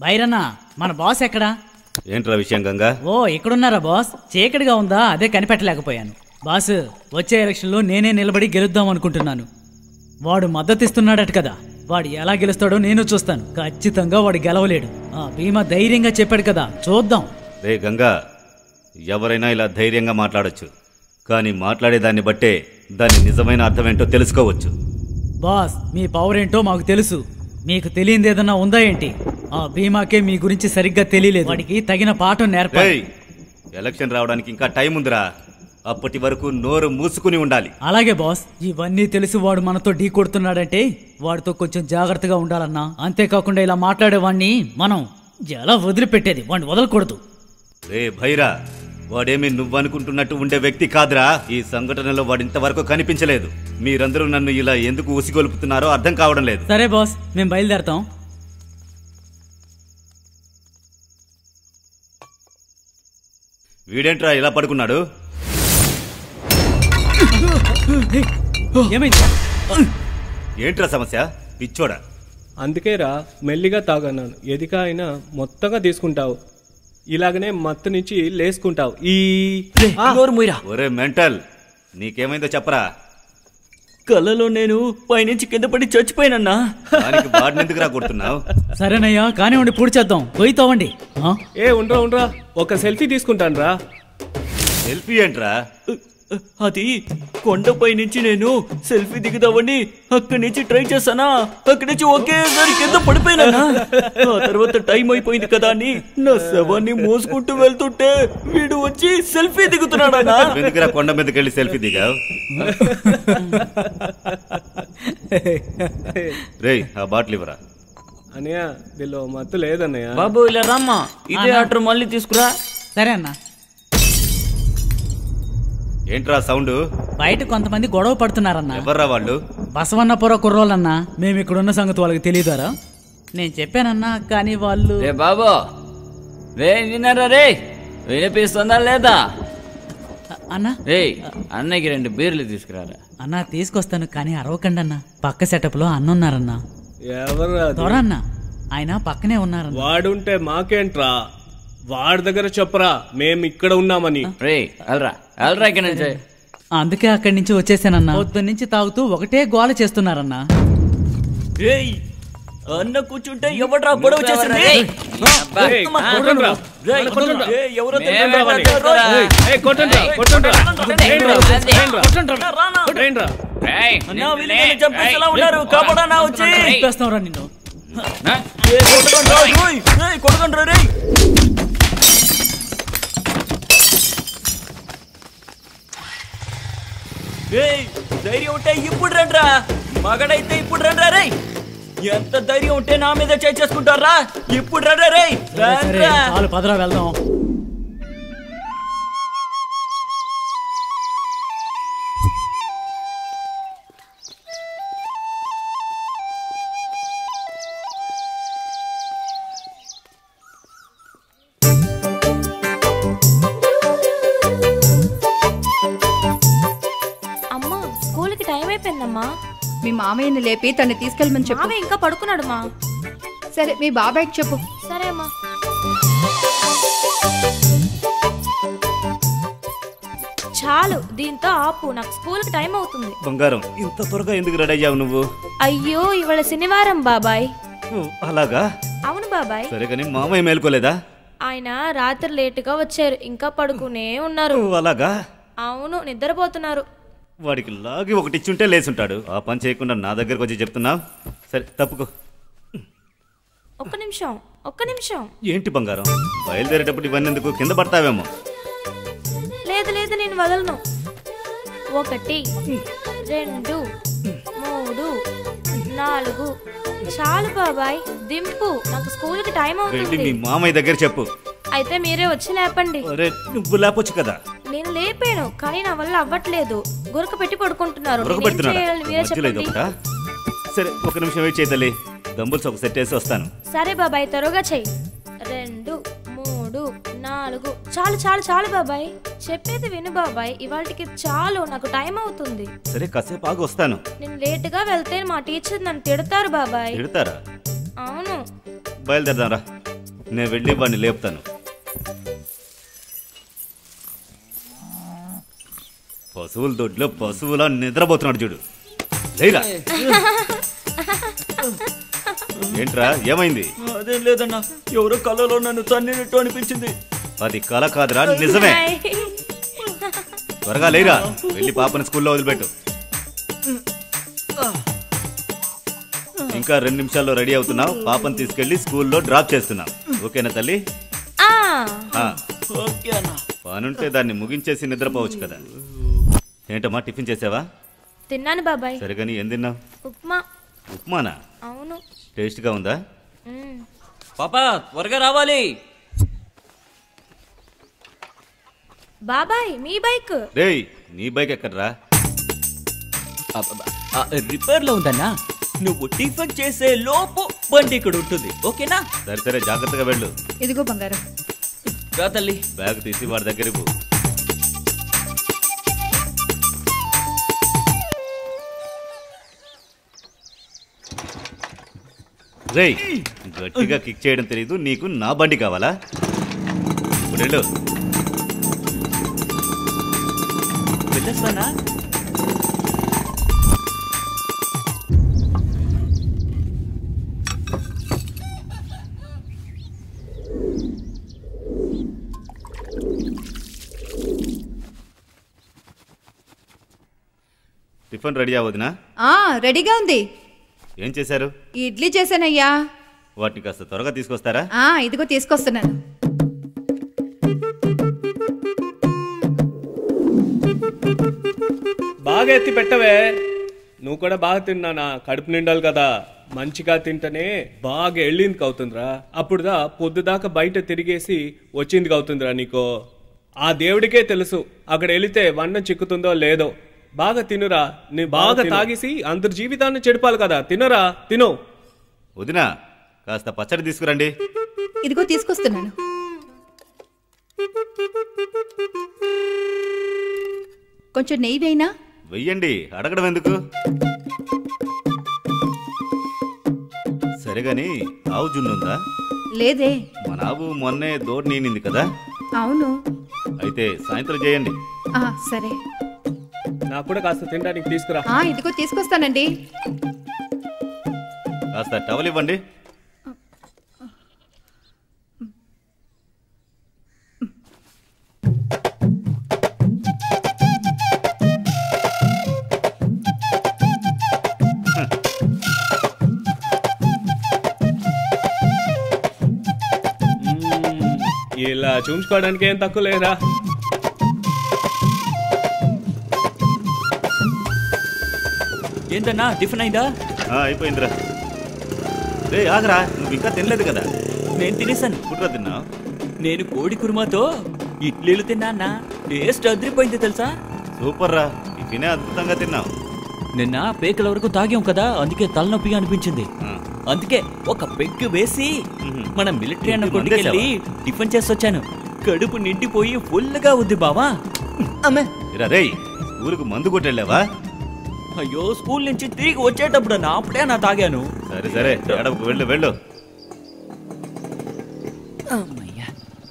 బైరన్నా, మన బాస్ ఎక్కడా? ఏంట్రా విషయం గంగా? ఓ ఇక్కడున్నారా బాస్? చీకటిగా ఉందా, అదే కనిపెట్టలేకపోయాను. బాస్, వచ్చే ఎలక్షన్లో నేనే నిలబడి గెలుద్దాం అనుకుంటున్నాను. వాడు మద్దతు ఇస్తున్నాడట కదా, వాడు ఎలా గెలుస్తాడో నేను చూస్తాను. ఖచ్చితంగా వాడు గెలవలేడు. ఆ భీమా ధైర్యంగా చెప్పాడు కదా, చూద్దాం. రే గంగా, ఎవరైనా ఇలా ధైర్యంగా మాట్లాడొచ్చు, కానీ మాట్లాడేదాన్ని బట్టే దాని నిజమైన అర్థం ఏంటో తెలుసుకోవచ్చు. బాస్, మీ పవర్ ఏంటో మాకు తెలుసు. మీకు తెలియంది ఏదన్నా ఉందా ఏంటి? ఆ భీమాకే మీ గురించి సరిగ్గా తెలియలేదు. వాడికి తగిన పాఠం నేర్పాలి. ఎలక్షన్ రావడానికి ఇంకా టైం ఉందిరా. అప్పటి వరకు నోరు మూసుకుని ఉండాలి. అలాగే బాస్, ఇవన్నీ తెలిసి వాడు మనతో ఢీ కొడుతున్నాడంటే వాడితో కొంచెం జాగ్రత్తగా ఉండాలన్నా. అంతేకాకుండా ఇలా మాట్లాడేవాడిని మనం ఎలా వదిలిపెట్టేది? వాడిని వదలకూడదు. రే భైరా, వాడేమి నువ్వనుకుంటున్నట్టు ఉండే వ్యక్తి కాదురా. ఈ సంఘటనలో వాడు ఇంతవరకు కనిపించలేదు. మీరందరూ నన్ను ఇలా ఎందుకు ఉసిగొలుపుతున్నారో అర్థం కావడం లేదు. సరే బాస్, మేము బయలుదేరతాం. వీడేంట్రా ఇలా పడుకున్నాడు? ఏమైంది? ఏంట్రా సమస్య? పిచ్చోడా? అందుకేరా మెల్లిగా తాగన్నాను. ఎదిగా అయినా మొత్తంగా తీసుకుంటావు, ఇలాగనే మత్తు నుంచి లేసుకుంటావు. ఒరే మెంటల్, నీకేమైందో చెప్పరా. కళ్ళలో నేను పైనుంచి కింద పడి చచ్చిపోయినన్నా. దానికి వాడినెందుకురా కొడుతున్నావు? సరేనయ్యా, కానివ్వండి, పూడి చేద్దాం. పోయి తవ్వండి. ఉండరా ఒక సెల్ఫీ తీసుకుంటాను రా. సెల్ఫీ ఏంట్రా? అది కొండపై నుంచి నేను సెల్ఫీ దిగుదామని అక్కడి నుంచి ట్రై చేశానా, అక్కడి నుంచి ఒకేసారి కింద పడిపోయినా. ఆ తర్వాత టైం అయిపోయింది కదా అని నా శవాన్ని మోసుకుంటూ వెళ్తుంటే వీడు వచ్చి సెల్ఫీ దిగుతున్నాడా. ఎందుకురా కొండ మీదకి వెళ్ళి సెల్ఫీ దిగావు? రేయ్, ఆ బాటిల్ ఇవ్వరా. అన్నయ్య, దీనిలో మత్తు లేదన్నయ్య. బాబు ఇలా రమ్మా, ఇదే ఆర్డర్ మళ్ళీ తీసుకురా. సరే అన్న. ఏంట్రా సౌండ్? బయట కొంతమంది గొడవ పడుతున్నారన్నా. ఎవర్రా వాళ్ళు? బసవన్నపుర కుర్రోళ్ళన్నా. మేము ఇక్కడున్న సంగతి వాళ్ళకి తెలియదారా? నేను చెప్పానన్నా, కానీ వాళ్ళు... రే బాబు, రే విన్నారా? రే వినిపిస్తుందా లేదా అన్నా? రే అన్నయ్యకి 2 బీర్లు తీసుకురారా. అన్నా తీసుకొస్తాను, కానీ అరవకండి అన్న. పక్క సెటప్ లో అన్న ఉన్నారన్నా. ఎవరు? దొరన్న, ఆయన పక్కనే ఉన్నారన్న. వాడుంటే మాకేంట్రా, వాడి దగ్గర చెప్పరా మేము ఇక్కడ ఉన్నామని. రే అల్రా ఇక్కడి నుంచి. అందుకే అక్కడి నుంచి వచ్చేసానన్నా. పొద్దు నుంచి తాగుతూ ఒకటే గోల చేస్తున్నారన్నా. అన్న కూర్చుంటే ఎవడ్రా గొడవ చేసింది? కాపాడా వచ్చి నిన్ను కొడకండ్రా రే. ధైర్యం ఉంటే ఇప్పుడు రండ్రా, మగడైతే ఇప్పుడు రండ్రా రే. ఎంత ధైర్యం ఉంటే నా మీద చేసుకుంటారా? ఇప్పుడు రండ్రా రే. చాలు పదరా, వెళ్దాం. మీ మామయ్యని లేపి తన్ని తీసుకెళ్ళమని చెప్పు. మామయ్య ఇంకా పడుకున్నాడు మా. సరే, మీ బాబాయ్కి చెప్పు. సరే అమ్మా. చాలు, దీంతో ఆపు, నాకు స్కూల్ కి టైం అవుతుంది. బంగారం, ఇంత త్వరగా ఎందుకు రెడీ అయ్యావు నువ్వు? అయ్యో, ఇవాళ శనివారం బాబాయ్. అలాగా? అవును బాబాయ్. సరే, కానీ మామయ్య మేలుకోలేదా? ఆయన రాత్రి లేటుగా వచ్చారు, ఇంకా పడుకునే ఉన్నారు. అలాగా? అవును, నిద్రపోతున్నారు. వాడికి లాగి ఒకటి ఇచ్చుంటే లేచుంటాడు. ఆ పని చేయకుండా నా దగ్గరకు వచ్చి చెప్తున్నావు. సరే, తప్పుకో. ఒక్క నిమిషం. ఏంటి బంగారం, బయలుదేరేటప్పుడు ఇవన్నీ ఎందుకు? కింద పడతావేమో. లేదు, నేను వదలను. 1 2 3 4 చాలు బాబాయ్, దింపు, నాకు స్కూల్ కి టైం అవుతుంది. మీ మామయ్య దగ్గర చెప్పు. అయితే మీరే వచ్చి లేపండి. నువ్వు లేపొచ్చు కదా. నేను లేపాను, కానీ నా వల్ల అవ్వట్లేదు. గురక పెట్టి పడుకుంటున్నారు. సరే, 1 నిమిషం వెయిట్ చేయతలే. దంబుల్స్ ఒక సెట్ వేసి వస్తాను. సరే బాబాయ్, త్వరగా చెయ్యి. 2 3 4 చాలు బాబాయ్. చెప్పేది విను బాబాయ్, ఇవాళకి చాలు, నాకు టైం అవుతుంది. సరే, కాసేపు ఆగి వస్తాను. నేను లేట్ గా వెళ్తే మా టీచర్ నన్ను తిడతారు బాబాయ్. తిడతారా? అవును. బయలుదేరదాం రా. నేను వెళ్ళి వాడిని లేపుతాను. పశువుల దొడ్లో పశువులా నిద్రపోతున్నాడు చూడు. లేరా? ఏంట్రా ఏమైంది? అదేం లేదన్నా, ఎవరో కళ్ళలో నన్ను తన్నినట్టు అనిపించింది. అది కళ కాదురా, నిజమే. త్వరగా లేరా, వెళ్ళి పాపని స్కూల్లో వదిలిపెట్టు. ఇంకా 2 నిమిషాల్లో రెడీ అవుతున్నావు. పాపని తీసుకెళ్లి స్కూల్లో డ్రాప్ చేస్తున్నావు. ఓకేనా తల్లి? ఓకే అన్నా. పనుంటే దాన్ని ముగించేసి నిద్రపోవచ్చు కదా. ఏంటమ్మా, టిఫిన్ చేసావా? తిన్నాను బాబాయ్. సరిగాని ఏం తిన్నావు? ఉప్మా. ఉప్మానా? అవును. టేస్ట్గా ఉందా? పాపా త్వరగా రావాలి. బాబాయ్ మీ బైక్. రేయ్, నీ బైక్ ఎక్కడ్రా? రిపేర్ లో ఉందన్నా. నువ్వు టిఫిన్ చేసే లోపు బండి ఇక్కడ ఉంటుంది. ఓకేనా? సరే సరే, జాగ్రత్తగా వెళ్ళు. ఇదిగో బంగారం. రా తల్లి. బ్యాగ్ తీసి వాడి దగ్గరికి పో. రేయ్, గట్టిగా కిక్ చేయడం తెలీదు నీకు. నా బండి కావాలా? ఇప్పుడు వెళ్ళు. వెళ్ళొస్తానా? టిఫిన్ రెడీ అవ్వదునా? రెడీగా ఉంది. ఏం చేశారు? ఇడ్లీ చేశానయ్యా. వాటిని కాస్త త్వరగా తీసుకొస్తారా? ఇదిగో తీసుకొస్తున్నాను. బాగా ఎత్తి పెట్టవే. నువ్వు కూడా బాగా తిన్నానా? కడుపు నిండాలి కదా. మంచిగా తింటేనే బాగా ఎళ్ళిందికి అవుతుందిరా. అప్పుడుదా పొద్దుదాకా బయట తిరిగేసి వచ్చిందికి అవుతుందిరా నీకో. ఆ దేవుడికే తెలుసు అక్కడ వెళితే వన్నం చిక్కుతుందో లేదో. బాగా తినురా. నీ బాగా తాగేసి అందరి జీవితాన్ని చెడిపాలి కదా. తినరా, తిను. వదినా, కాస్త పచ్చడి తీసుకురండి. ఇదిగో తీసుకొస్తున్నాను. కొంచెం నెయ్యి వేయినా? వెయ్యండి, అడగడం ఎందుకు? సరేగాని ఆవు జున్నుందా? లేదే. మన ఆవు మొన్నే దోడు నీనింది కదా. అవును. అయితే సాయంత్రం చేయండి. సరే. నాకు కూడా కాస్త తినడానికి తీసుకురా. ఇదిగో తీసుకొస్తానండి. కాస్త టవల్ ఇవ్వండి. ఇలా చూసుకోవడానికి ఏం తక్కువ లేరా. ఏంటన్నా, టిఫిన్ అయిందా? అయిపోయిందిరా. రే ఆగరా, నువ్వు ఇంకా తినలేదు కదా. నేను తినేసాను. పుట్రా తిన్నావు? నేను కోడి కుర్మాతో ఇడ్లీలు తిన్నా. టేస్ట్ అదిరిపోయింది తెలుసా? సూపర్ రా, టిఫినే అద్భుతంగా తిన్నావు. నిన్న పేకల వరకు తాగాం కదా, అందుకే తలనొప్పిగా అనిపించింది. అందుకే ఒక పెగ్గు వేసి మన మిలిటరీ అన్న కొట్టుకెళ్ళి టిఫిన్ చేసి వచ్చాను. కడుపు నిండిపోయి ఫుల్గా ఉంది బావా. రేయ్, ఊరికి మందు కొట్టెళ్ళావా? అయ్యో, స్కూల్ నుంచి తిరిగి వచ్చేటప్పుడు అప్పుడే నా తాగాను. సరే సరే, ఏడవకు, వెళ్ళు వెళ్ళు.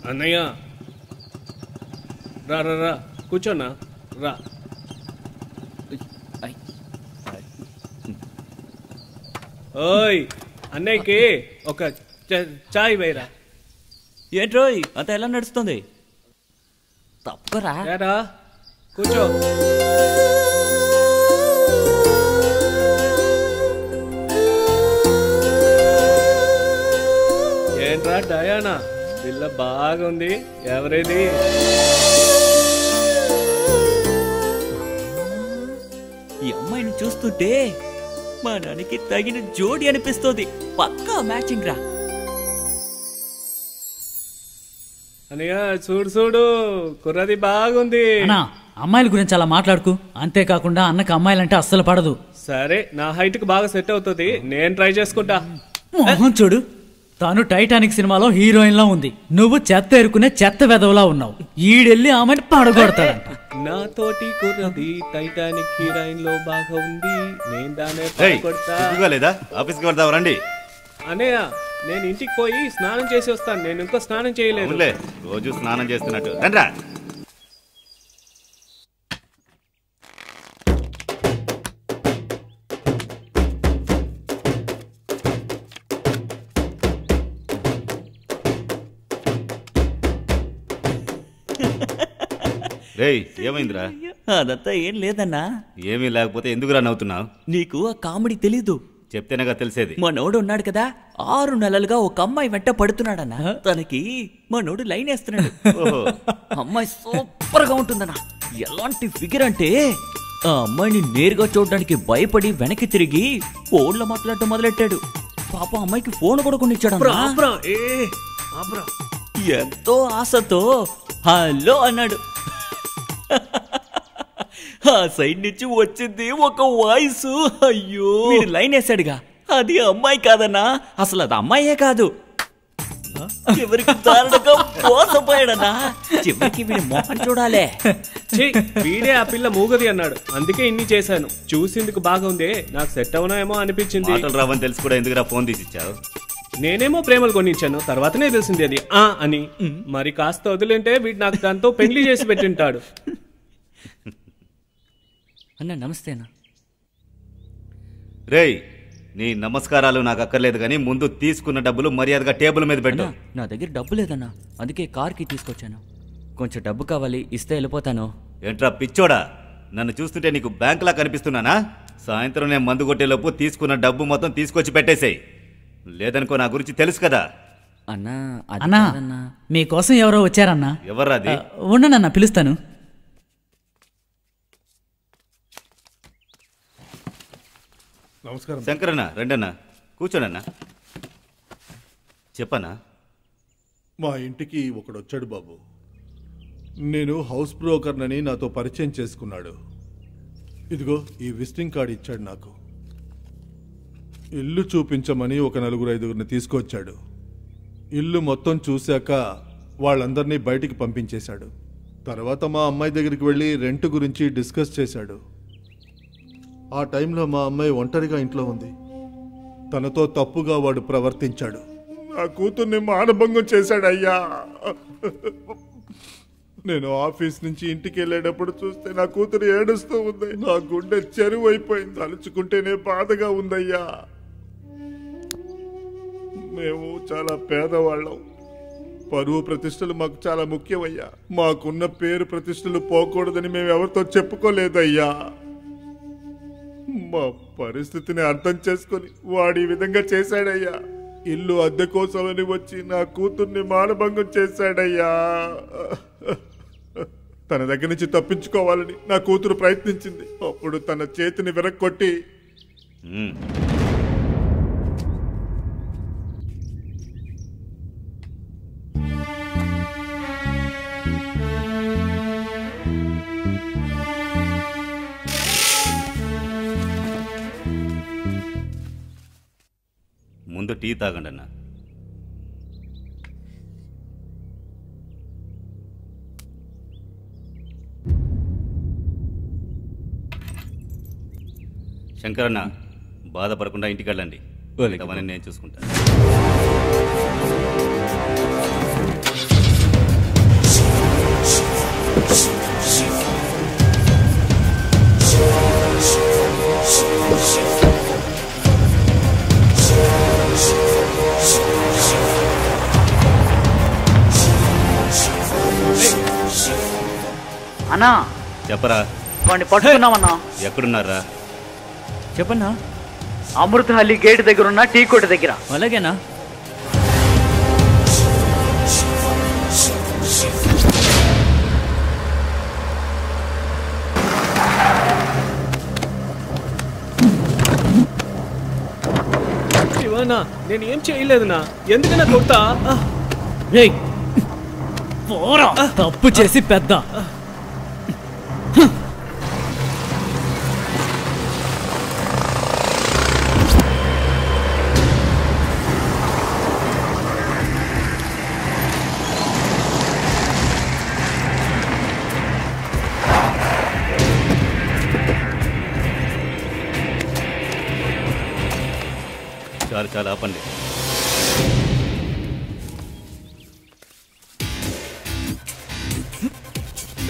అన్నయ్య రా రా రా, కూర్చోన్నా రా. ఓయ్, అన్నయ్యకి ఒక చాయ్ వేయరా. ఏంట్రోయ్ అంత ఎలా నడుస్తుంది? తప్పరా రా, కూర్చో. ఏంట్రా డయానా, పిల్ల బాగుంది. ఎవరేది? ఈ అమ్మాయిని చూస్తుంటే మా నాన్నకి తగిన జోడి అనిపిస్తుంది. పక్కా మ్యాచింగ్ రా. అన్నయ్య చూడు చూడు, కుర్రది బాగుంది. అన్నా, అమ్మాయిల గురించి అలా మాట్లాడుకు. అంతేకాకుండా అన్నకు అమ్మాయిలంటే అస్సలు పడదు. సరే, నా హైట్ కి బాగా సెట్ అవుతుంది. నేను ట్రై చేసుకుంటా. మోహన్ చూడు, తాను టైటానిక్ సినిమాలో హీరోయిన్ లా ఉంది. నువ్వు చెత్త ఎరుకునే చెత్త వెదవలా ఉన్నావు. ఈడెళ్ళి ఆమెను పడగొడతాడంట. నాతోటి కుర్రది టైటానిక్ హీరోయిన్ లో బాగా ఉంది. నేను దానే పడగొడతా. లేదా ఆఫీస్కి వెళ్తావు రండి. అన్నయ్య నేను ఇంటికి పోయి స్నానం చేసి వస్తాను. నేను ఇంకా స్నానం చేయలేదు. అవునులే, రోజు స్నానం చేస్తున్నట్టు. రండ్రా. రేయ్, ఏమైందిరా? అదంతా ఏం లేదన్నా. ఏమీ లేకపోతే ఎందుకురా నవ్వుతున్నావు? నీకు ఆ కామెడీ తెలీదు. చెప్తేనేగా తెలిసేది. మనోడు ఉన్నాడు కదా, 6 నెలలుగా ఒక అమ్మాయి వెంట పడుతున్నాడన్నా. తనకి మనోడు లైన్ వేస్తున్నాడు. ఓహో. అమ్మాయి సూపర్ గా ఉంటుందన్నా. ఎలాంటి ఫిగర్ అంటే ఆ అమ్మాయిని నేరుగా చూడడానికి భయపడి వెనక్కి తిరిగి ఫోన్లో మాట్లాడటం మొదలెట్టాడు. పాప అమ్మాయికి ఫోన్ కూడా కొనిచ్చాడు. ఎంతో ఆశతో హలో అన్నాడు. ఆ సైడ్ నుంచి వచ్చింది ఒక వాయిస్. అయ్యో, వీడు లైన్ వేసాడుగా, అది అమ్మాయి కాదన్నా. అసలు అది అమ్మాయే కాదు. చివరికి దారుణంగా మోసపోయాడన్నా. చివరికి వీడి మోహన్ చూడాలే. వీడే ఆ పిల్ల మూగది అన్నాడు. అందుకే ఇన్ని చేశాను. చూసిందుకు బాగుంది, నాకు సెట్ అవునాయేమో అనిపించింది. మాటలు రావని తెలిసి కూడా ఎందుకురా ఫోన్ తీసిచ్చావు? నేనేమో ప్రేమలు కొనిచ్చాను, తర్వాతనే తెలిసింది అది అని. మరి కాస్త వదిలింటే వీడు నాకు దాంతో పెళ్లి చేసి పెట్టింటాడు. అన్నా నమస్తే అన్న. రేయ్, నీ నమస్కారాలు నాకు అక్కర్లేదు కానీ ముందు తీసుకున్న డబ్బులు మర్యాదగా టేబుల్ మీద పెట్టు. నా దగ్గర డబ్బు లేదన్నా, అందుకే కార్కి తీసుకొచ్చాను. కొంచెం డబ్బు కావాలి, ఇస్తే వెళ్ళిపోతాను. ఏంట్రా పిచ్చోడా, నన్ను చూస్తుంటే నీకు బ్యాంకులా కనిపిస్తున్నానా? సాయంత్రం నేను మందు కొట్టేలోపు తీసుకున్న డబ్బు మొత్తం తీసుకొచ్చి పెట్టేసేయ్. లేదనుకో, నా గురించి తెలుసు కదా. అన్నా అన్నా, మీకోసం ఎవరో వచ్చారన్నా. ఎవర్రా అది? ఉండనన్నా, పిలుస్తాను. నమస్కారం. శంకరన్న, రెండన్నా, కూర్చోనన్నా. చెప్పన్నా. మా ఇంటికి ఒకడొచ్చాడు బాబు. నేను హౌస్ బ్రోకర్నని నాతో పరిచయం చేసుకున్నాడు. ఇదిగో ఈ విజిటింగ్ కార్డు ఇచ్చాడు నాకు. ఇల్లు చూపించమని ఒక 4-5 తీసుకొచ్చాడు. ఇల్లు మొత్తం చూశాక వాళ్ళందరినీ బయటికి పంపించేశాడు. తర్వాత మా అమ్మాయి దగ్గరికి వెళ్ళి రెంట్ గురించి డిస్కస్ చేశాడు. ఆ టైంలో మా అమ్మాయి ఒంటరిగా ఇంట్లో ఉంది. తనతో తప్పుగా వాడు ప్రవర్తించాడు. నా కూతుర్ని మానభంగం చేశాడు అయ్యా. నేను ఆఫీస్ నుంచి ఇంటికి వెళ్ళేటప్పుడు చూస్తే నా కూతురు ఏడుస్తూ ఉంది. నా గుండె చెరువు అయిపోయింది. తలుచుకుంటేనే బాధగా ఉందయ్యా. మేము చాలా పేదవాళ్ళం. పరువు ప్రతిష్టలు మాకు చాలా ముఖ్యమయ్యా. మాకున్న పేరు ప్రతిష్టలు పోకూడదని మేము ఎవరితో చెప్పుకోలేదయ్యా. మా పరిస్థితిని అర్థం చేసుకొని వాడు ఈ విధంగా చేశాడయ్యా. ఇల్లు అద్దె కోసమని వచ్చి నా కూతుర్ని మానభంగం చేశాడయ్యా. తన దగ్గర నుంచి తప్పించుకోవాలని నా కూతురు ప్రయత్నించింది. అప్పుడు తన చేతిని విరక్కొట్టి ముందు టీ తాగండి అన్న. శంకరన్న, బాధపడకుండా ఇంటికి వెళ్ళండి. అవన్నీ నేను చూసుకుంటాను. అన్నా, చెప్పరా. వాడిని పట్టుకున్నామన్నా. ఎక్కడున్నారా? చెప్పన్నా. అమృతహల్లి గేట్ దగ్గర ఉన్న టీ కొట్టు దగ్గర. అలాగేనా? శివనా, నేను ఏం చేయలేదునా. ఎందుకన్నా కొడతా? తప్పు చేసి పెద్ద చాలా చాలా ఆపండి.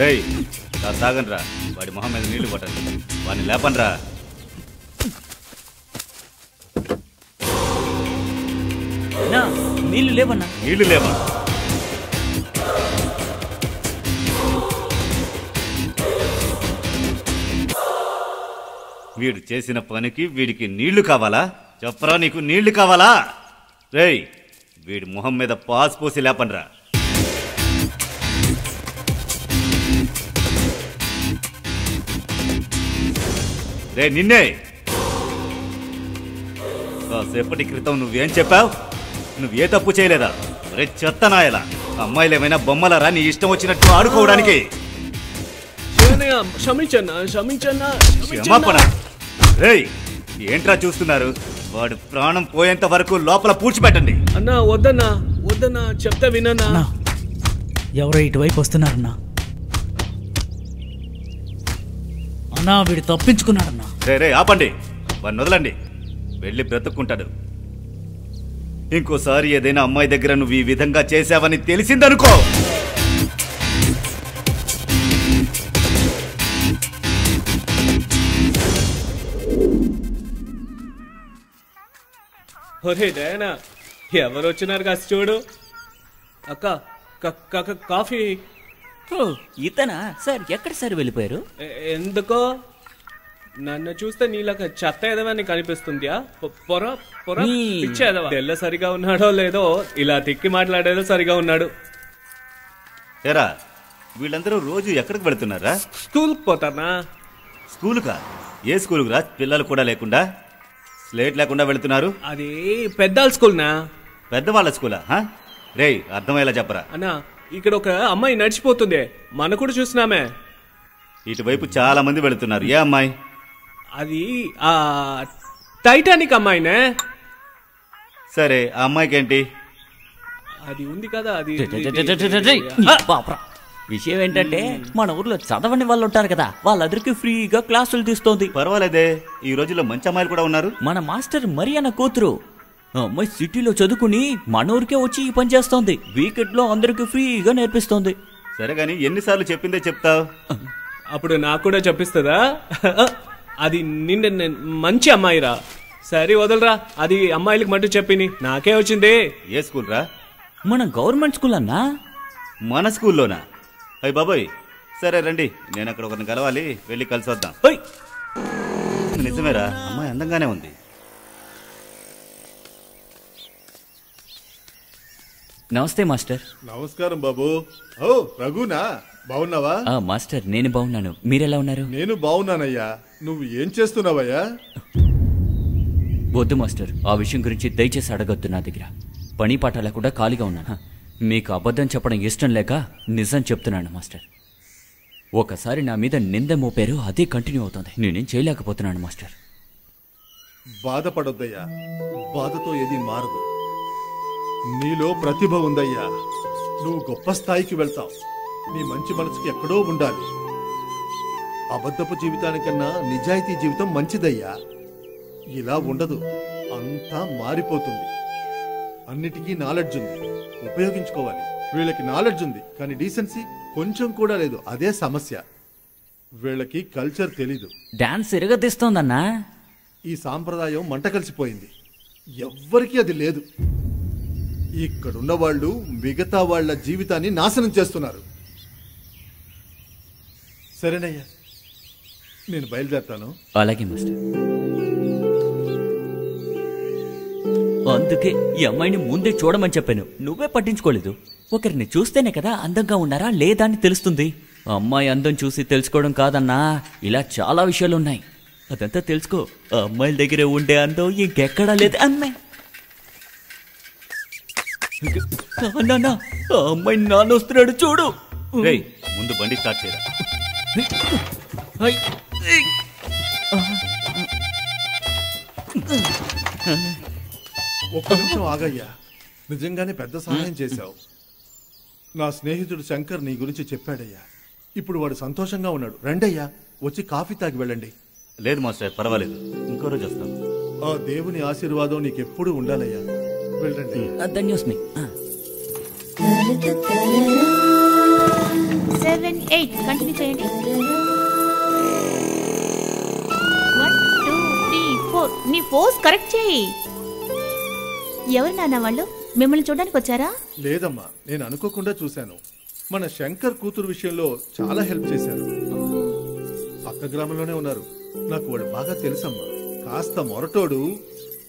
రేయ్ సాగండ్రా, వాడి మొహం మీద నీళ్లు కొట్టండి, వాడిని లేపండ్రా. అన్నా నీళ్లు లేవన్నా. నీళ్లు లేవా? వీడు చేసిన పనికి వీడికి నీళ్లు కావాలా? చెప్పరా, నీకు నీళ్లు కావాలా? రేయ్ వీడి మొహం మీద పాస్ పోసి లేపండ్రా. రే నిన్నే, కాసేపటి క్రితం నువ్వేం చెప్పావు? నువ్వే తప్పు చేయలేదా? రే చెత్తనాయలా, అమ్మాయిలు ఏమైనా బొమ్మలరా నీ ఇష్టం వచ్చినట్టు ఆడుకోవడానికి? క్షమాపణ? రేయ్ ఏంట్రా చూస్తున్నారు? వాడు ప్రాణం పోయేంత వరకు లోపల పూడ్చిపెట్టండి. అన్నా వద్దన్నా, వద్దన్నా, చెప్తా వినన్నా. అన్నా ఎవరో ఇటువైపు వస్తున్నారన్నా. అన్నా వీడు తప్పించుకున్నాడన్నా. రే ఆపండి, వాడిని వదలండి, వెళ్ళి బ్రతుక్కుంటాడు. ఇంకోసారి ఏదైనా అమ్మాయి దగ్గర నువ్వు ఈ విధంగా చేశావని తెలిసిందనుకో, ఒరే డయానా, ఎవరు వచ్చినారు కాస్త చూడు. అక్క కాఫీ. ఓ ఇతనా సార్? ఎక్కడ సార్ వెళ్ళిపోయారు? ఎందుకో నన్ను చూస్తే నీళ్ళక చెత్త ఎదవని కనిపిస్తుందా? పొర పొర పిచ్చే ఎదవ. తెల్ల సరిగా ఉన్నాడో లేదో, ఇలా తిక్కి మాట్లాడేదో సరిగా ఉన్నాడు. ఏరా వీళ్ళందరూ రోజు ఎక్కడికి వెళుతున్నారా? స్కూల్కి పోతానా? స్కూలుకా? ఏ స్కూలుకు రా? పిల్లలు కూడా లేకుండా, స్లేట్ లేకుండా వెళుతున్నారు. అది పెద్దాళ్ళ స్కూల్నా? పెద్దవాళ్ళ స్కూలా? రేయ్ అర్థమయ్యేలా చెప్పరా. అన్నా ఇక్కడ ఒక అమ్మాయి నడిచిపోతుంది, మన కూడా చూసినామే. ఇటువైపు చాలా మంది వెళుతున్నారు. ఏ అమ్మాయి? అది ఆ టైటానిక్ అమ్మాయినే. సరే ఆ అమ్మాయికి ఏంటి? అది ఉంది కదా, అది పాపరా. విషయం ఏంటంటే మన ఊర్లో చదవని వాళ్ళు ఉంటారు కదా, వాళ్ళందరికీ ఫ్రీగా క్లాసులు తీస్తోంది. పర్వాలేదే, ఈ రోజుల్లో మంచి అమ్మాయిలు కూడా ఉన్నారు. మన మాస్టర్ మరి అన్న కూతురు ఆ అమ్మాయి సిటీలో చదువుకుని మన ఊరికే వచ్చి ఈ పని చేస్తోంది. వీకెండ్ లో అందరికి ఫ్రీగా నేర్పిస్తోంది. సరే గాని ఎన్నిసార్లు చెప్పిందే చెప్తావు? అప్పుడు నాకు కూడా చెప్పిస్తుందా? అది నిన్న మంచి అమ్మాయిరా. సరే వదలరా, అది అమ్మాయిలకు మట్టు చెప్పిని, నాకే వచ్చింది. ఏ స్కూల్ రా? మన గవర్నమెంట్ స్కూల్ అన్నా. మన స్కూల్లోనా? అయ్యి బాబోయ్, సరే రండి, నేను అక్కడ ఒకరిని కలవాలి, వెళ్ళి కలిసి వద్దాం. నిజమేరా, అమ్మాయి అందంగానే ఉంది. నమస్తే మాస్టర్. నమస్కారం బాబు. ఓ రఘునా, బాగున్నావా? మాస్టర్ నేను బాగున్నాను, మీరెలా ఉన్నారు? నేను బాగున్నానయ్యా. నువ్వు ఏం చేస్తున్నావయ్యా? వద్దు మాస్టర్, ఆ విషయం గురించి దయచేసి అడగొద్దు. నా దగ్గర పని పాట లేకుండా ఖాళీగా ఉన్నాను. మీకు అబద్ధం చెప్పడం ఇష్టం లేక నిజం చెప్తున్నాను మాస్టర్. ఒకసారి నా మీద నింద మోపారు, అదే కంటిన్యూ అవుతుంది. నేనేం చేయలేకపోతున్నాను మాస్టర్. బాధపడొద్దయ్యా, బాధతో ఏది మారదు. నీలో ప్రతిభ ఉందయ్యా, నువ్వు గొప్ప స్థాయికి వెళ్తావు. నీ మంచి మనసుకి ఎక్కడో ఉండాలి. అబద్ధపు జీవితానికన్నా నిజాయితీ జీవితం మంచిదయ్యా. ఇలా ఉండదు, అంతా మారిపోతుంది. అన్నిటికీ నాలెడ్జ్ ఉంది, ఉపయోగించుకోవాలి. వీళ్ళకి నాలెడ్జ్ ఉంది కానీ డీసెన్సీ కొంచెం కూడా లేదు, అదే సమస్య. వీళ్ళకి కల్చర్ తెలీదు. డాన్స్ ఎరగదీస్తోందన్నా. ఈ సాంప్రదాయం మంట కలిసిపోయింది, ఎవ్వరికీ అది లేదు. ఇక్కడున్న వాళ్ళు మిగతా వాళ్ళ జీవితాన్ని నాశనం చేస్తున్నారు. సరేనయ్యా, నేను బయలుదేరుతాను. అలాగే మాస్టర్. అందుకే ఈ అమ్మాయిని ముందే చూడమని చెప్పాను, నువ్వే పట్టించుకోలేదు. ఒకరిని చూస్తేనే కదా అందంగా ఉన్నారా లేదా అని తెలుస్తుంది. అమ్మాయి అందం చూసి తెలుసుకోవడం కాదన్నా, ఇలా చాలా విషయాలున్నాయి. అదంతా తెలుసుకో. ఆ అమ్మాయిల దగ్గర ఉండే అందం ఇంకెక్కడా లేదు. అమ్మాయి నాన్న, ఆ అమ్మాయి నాన్న వస్తున్నాడు చూడు. రేయ్ ముందు బండి స్టార్ట్ చేయరా. ఒక్క నిమిషం ఆగయ్యా, నిజంగానే పెద్ద సహాయం చేశావు. నా స్నేహితుడు శంకర్ నీ గురించి చెప్పాడయ్యా. ఇప్పుడు వాడు సంతోషంగా ఉన్నాడు. రండయ్యా, వచ్చి కాఫీ తాగి వెళ్ళండి. లేదు మాస్టర్, పర్వాలేదు, ఇంకో రోజు వస్తాం. ఆ దేవుని ఆశీర్వాదం నీకెప్పుడు ఉండాలయ్యా. వెళ్ళండి. ధన్యోస్మి. 7, 8 కంటిన్యూ చేయండి. 1, 2, 3, 4 నీ పోజ్ కరెక్ట్ చేయి. ఎవరు నాన్న వాళ్ళు? మిమ్మల్ని చూడడానికి వచ్చారా? లేదమ్మా, నేను అనుకోకుండా చూశాను. మన శంకర్ కూతురు విషయంలో చాలా హెల్ప్ చేశారు. పక్క గ్రామంలోనే ఉన్నారు. నాకు వాడు బాగా తెలుసమ్మా. కాస్త మొరటోడు,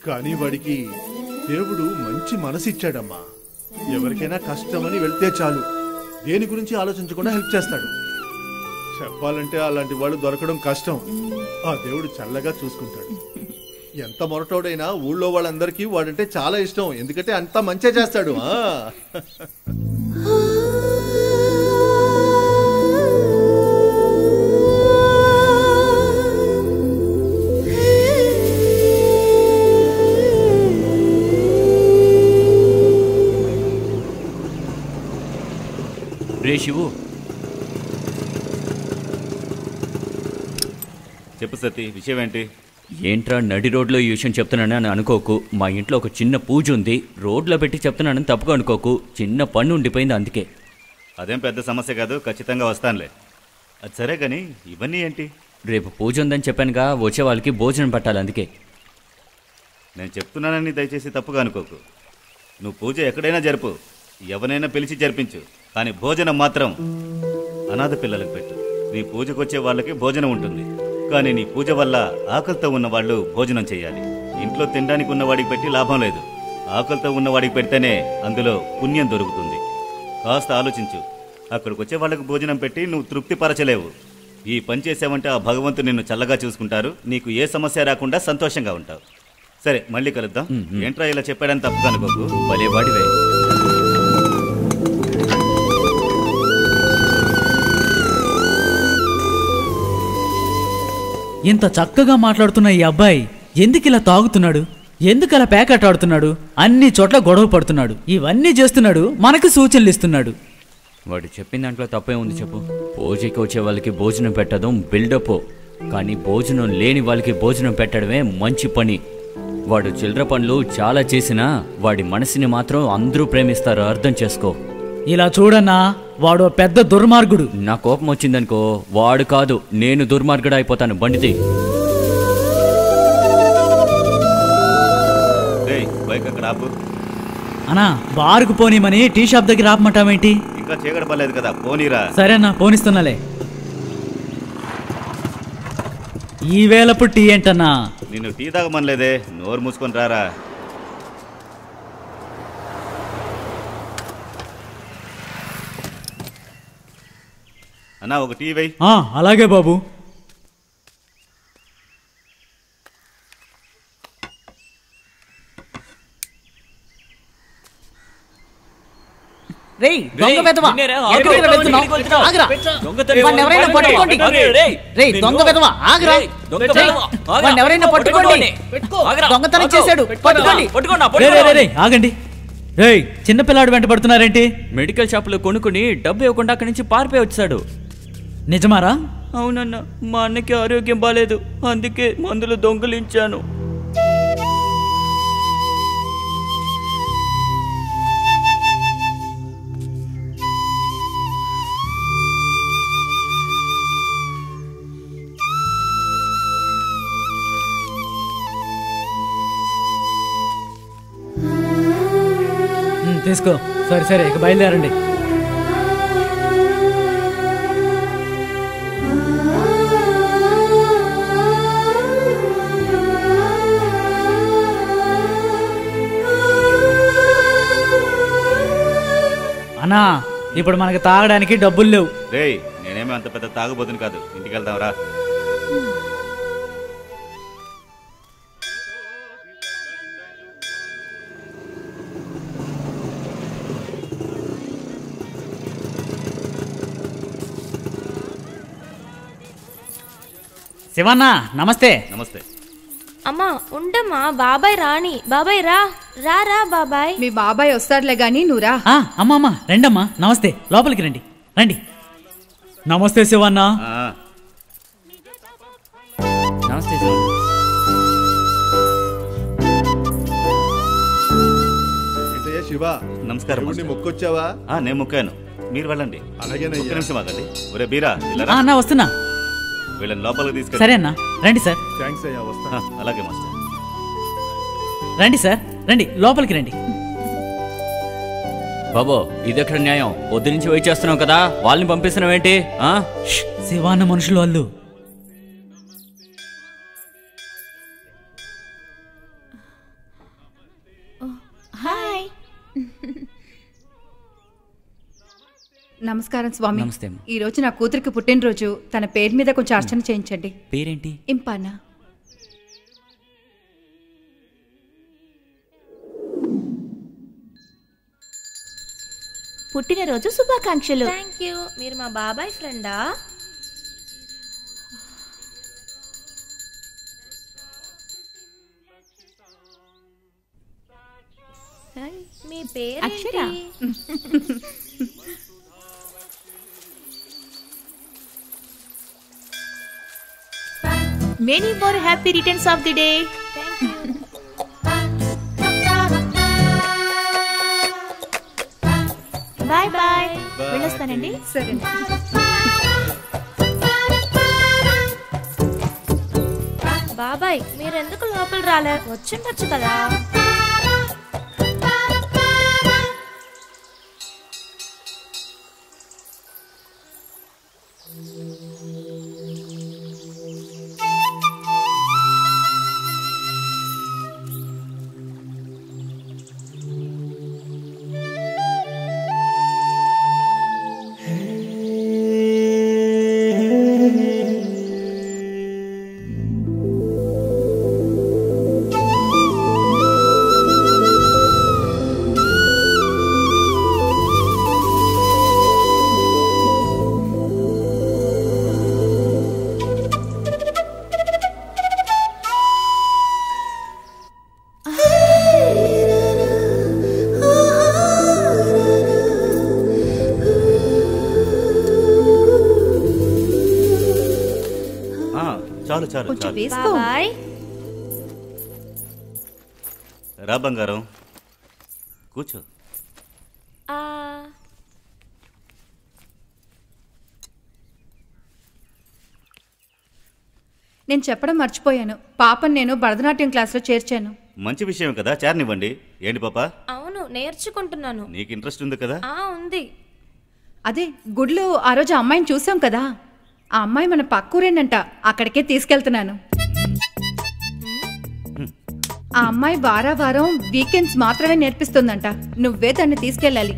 కానీ వాడికి దేవుడు మంచి మనసు ఇచ్చాడమ్మా. ఎవరికైనా కష్టమని వెళ్తే చాలు, దేని గురించి ఆలోచించకుండా హెల్ప్ చేస్తాడు. చెప్పాలంటే అలాంటి వాడు దొరకడం కష్టం. ఆ దేవుడు చల్లగా చూసుకుంటాడు. ఎంత మొరటోడైనా ఊళ్ళో వాళ్ళందరికీ వాడంటే చాలా ఇష్టం. ఎందుకంటే అంతా మంచిగా చేస్తాడు. రే శివు, చెప్పు సతీ, విషయం ఏంటి? ఏంట్రా నడి రోడ్లో ఈ విషయం చెప్తున్నానని అనుకోకు. మా ఇంట్లో ఒక చిన్న పూజ ఉంది, రోడ్లో పెట్టి చెప్తున్నానని తప్పుగా అనుకోకు. చిన్న పన్ను ఉండిపోయింది అందుకే. అదేం పెద్ద సమస్య కాదు, ఖచ్చితంగా వస్తానులే. అది సరే కానీ ఇవన్నీ ఏంటి? రేపు పూజ ఉందని చెప్పానుగా, వచ్చే వాళ్ళకి భోజనం పెట్టాలి అందుకే. నేను చెప్తున్నానని దయచేసి తప్పుగా అనుకోకు. నువ్వు పూజ ఎక్కడైనా జరుపు, ఎవరైనా పిలిచి జరిపించు, కానీ భోజనం మాత్రం అనాథ పిల్లలకు పెట్టు. నీ పూజకు వచ్చే వాళ్ళకి భోజనం ఉంటుంది, కానీ నీ పూజ వల్ల ఆకలితో ఉన్న వాళ్ళు భోజనం చేయాలి. ఇంట్లో తినడానికి ఉన్నవాడికి పెట్టి లాభం లేదు. ఆకలితో ఉన్నవాడికి పెడితేనే అందులో పుణ్యం దొరుకుతుంది. కాస్త ఆలోచించు. అక్కడికి వచ్చే వాళ్ళకు భోజనం పెట్టి నువ్వు తృప్తి పరచలేవు. ఈ పని చేసావంటే ఆ భగవంతుడు నిన్ను చల్లగా చూసుకుంటారు. నీకు ఏ సమస్య రాకుండా సంతోషంగా ఉంటావు. సరే, మళ్ళీ కలుద్దాం. ఏంట్రా ఇలా చెప్పాడని తప్పుగా అనుకోకు. భలే వాడివే. ఇంత చక్కగా మాట్లాడుతున్న ఈ అబ్బాయి ఎందుకు ఇలా తాగుతున్నాడు? ఎందుకు అలా ప్యాకెట్ ఆడుతున్నాడు? అన్ని చోట్ల గొడవ పడుతున్నాడు. ఇవన్నీ చేస్తున్నాడు, మనకు సూచనలు ఇస్తున్నాడు. వాడు చెప్పిన దాంట్లో తప్పే ఉంది చెప్పు. పూజకి వచ్చే వాళ్ళకి భోజనం పెట్టడం బిల్డప్, కానీ భోజనం లేని వాళ్ళకి భోజనం పెట్టడమే మంచి పని. వాడు చిల్లర పనులు చాలా చేసినా వాడి మనసుని మాత్రం అందరూ ప్రేమిస్తారు, అర్థం చేసుకో. ఇలా చూడన్నా, వాడు పెద్ద దుర్మార్గుడు. నా కోపం వచ్చిందనుకో, వాడు కాదు నేను దుర్మార్గుడు అయిపోతాను. బండిది. బైక్ అక్కడ ఆపు. అన్నా, బారుకు పోనీమని టీ షాప్ దగ్గర ఆపమంటావేంటి? ఇంకా చీకటి పర్లేదు కదా, పోనీరా. సరే అన్నా, పోనిస్తున్నాలే. ఈ వేళప్పుడు టీ ఏంటన్నా? నిన్ను టీ తాగమనలేదే, నోరు మూసుకొని రారా. అన్నా, ఒక టీ వేయి. అలాగే బాబు. దొంగ వెధవా, ఎక్కడికి వెళ్తున్నావ్? ఆగ్రా. వాణ్ణి ఎవరైనా పట్టుకోండి. దొంగ వెధవా, ఆగ్రా. వాణ్ణి ఎవరైనా పట్టుకోండి. దొంగతనం చేశాడు, పట్టుకోండి. ఆగండి. చిన్నపిల్లాడు వెంట పడుతున్నారేంటి? మెడికల్ షాప్ లో కొనుక్కుని డబ్బు ఇవ్వకుండా అక్కడి నుంచి పారిపోయి వచ్చాడు. నిజమారా? అవునన్నా, మా అన్నకి ఆరోగ్యం బాలేదు, అందుకే మందులు దొంగలించాను. తీసుకో. సరే, ఇక బయలుదేరండి. అన్నా, ఇప్పుడు మనకి తాగడానికి డబ్బులు లేవు. రేయ్, నేనేమీ అంత పెద్ద తాగుబోతుని కాదు. ఇంటికి వెళ్దాంరా. శివన్న, నమస్తే. నమస్తే. అమ్మా ఉండమ్మా, బాబాయ్ రాని. బాబాయ్ రా రా రా బాబాయ్. మీ బాబాయ్ వస్తాడులే గాని నువ్వు రా. అమ్మా రండమ్మా. నమస్తే, లోపలికి రండి. నమస్తే శివన్న. నమస్తే. శివ, నమస్కారం. మొక్కొచ్చావా? నేను మొక్కాను. మీరు వెళ్ళండి. అలాగేనయ్యా. ఒక్క నిమిషం ఆగండి. ఒరే బీరా ఆ, ఇలా అన్నా వస్తున్నా. వీళ్ళని లోపలికి తీసుకెళ్ళి. సరే అన్నా, రండి సార్. థ్యాంక్స్ అయ్యా, వస్తా. అలాగే మాస్టర్. రండి సార్, రండి లోపలికి రండి. బాబో ఇదెక్కడ న్యాయం? పొద్దు నుంచి వెయిట్ చేస్తున్నాం కదా, వాళ్ళని పంపిస్తున్నాం ఏంటి? శివాన్న మనుషులు వాళ్ళు. హాయ్. నమస్కారం స్వామి. నమస్తే అమ్మ. ఈ రోజు నా కూతురికి పుట్టినరోజు. తన పేరు మీద కొంచెం అర్చన చేయించండి. పేరేంటి? ఇంపానా. పుట్టినరోజు శుభాకాంక్షలు. Thank you. మీరు మా బాబాయ్ ఫ్రెండా? మీ పేరు Akshara. Many more happy returns of the day. Bye bye. వెళ్ళొస్తానండి. సరే. బాబాయ్ మీరెందుకు లోపల రాలే? వచ్చిండొచ్చు కదా. చాలు చాలు కొంచెం చాలు. వేసుకో. బాబాయ్ రా బంగారం, కూర్చో. ఆ, నేను చెప్పడం మర్చిపోయాను. పాపని నేను భరతనాట్యం క్లాస్లో చేర్చాను. మంచి విషయం కదా, చేరనివ్వండి. ఏంటి పాపా, అవును నేర్చుకుంటున్నాను. నీకు ఇంట్రెస్ట్ ఉంది కదా? ఉంది. అదే గుడిలో ఆ రోజు అమ్మాయిని చూసాం కదా, ఆ అమ్మాయి మన పక్కూరేనంట. అక్కడికే తీసుకెళ్తున్నాను. ఆ అమ్మాయి వారం వీకెండ్స్ మాత్రమే నేర్పిస్తుందంట. నువ్వే దాన్ని తీసుకెళ్ళాలి.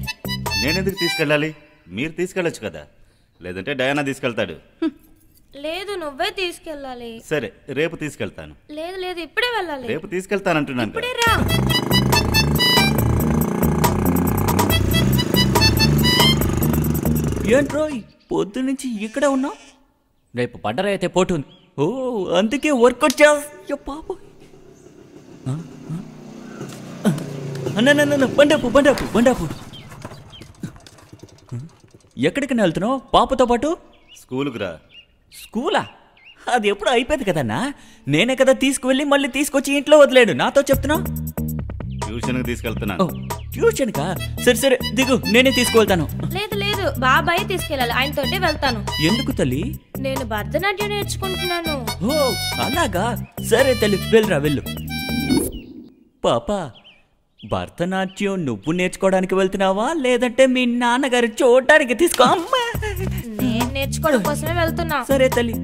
నేనెందుకు తీసుకెళ్ళాలి? మీరు తీసుకెళ్ళొచ్చు కదా, లేదంటే డయానా తీసుకెళ్తాడు. లేదు నువ్వే తీసుకెళ్ళాలి. సరే రేపు తీసుకెళ్తాను. లేదు లేదు ఇప్పుడే వెళ్ళాలి. రేపు తీసుకెళ్తానంటున్నాను ఇప్పుడే కదా. రా. ఏంట్రోయ్ పొద్దు నుంచి ఇక్కడే ఉన్నావు? రేపు పండగ అయితే పోటుంది. ఓ అందుకే వర్కౌట్ చేయ పాప. బండాపు బండాపు బండాపు. ఎక్కడికి వెళ్తున్నావు పాపతో పాటు? స్కూలుకు రా. స్కూలా? అది ఎప్పుడు అయిపోయింది కదన్నా. నేనే కదా తీసుకువెళ్ళి మళ్ళీ తీసుకొచ్చి ఇంట్లో వదిలేడు. నాతో చెప్తున్నావు? ట్యూషన్కి తీసుకెళ్తున్నాను. ట్యూషన్కా? సరే సరే దిగు, నేనే తీసుకువెళ్తాను. లేదు లేదు బాబాయ్ తీసుకెళ్ళాలి. ఆయనతోటే వెళ్తాను. ఎందుకు తల్లి? నేను భరతనాట్యం నేర్చుకుంటున్నాను. ఓ అలాగా? సరే తల్లి వెళ్ళరా వెళ్ళు. పాప భరతనాట్యం నువ్వు నేర్చుకోవడానికి వెళ్తున్నావా లేదంటే మీ నాన్నగారు చూడడానికి తీసుకో? నేను నేర్చుకోవడం కోసమే వెళ్తున్నా. సరే తల్లి,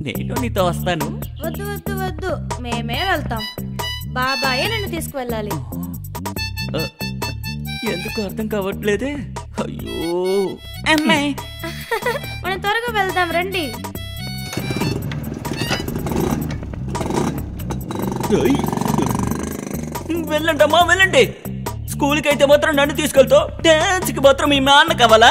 నేను నీతో వస్తాను. వద్దు వద్దు వద్దు, మేమే వెళ్తాం. బాబాయే నన్ను తీసుకువెళ్ళాలి. ఎందుకు అర్థం కావట్లేదే? అయ్యో అమ్మాయి. మనం త్వరగా వెళ్దాం రండి. వెళ్ళండి అమ్మా వెళ్ళండి. స్కూల్కి అయితే మాత్రం నన్ను తీసుకెళ్తావు, డాన్స్కి మాత్రం మీ నాన్న కావాలా?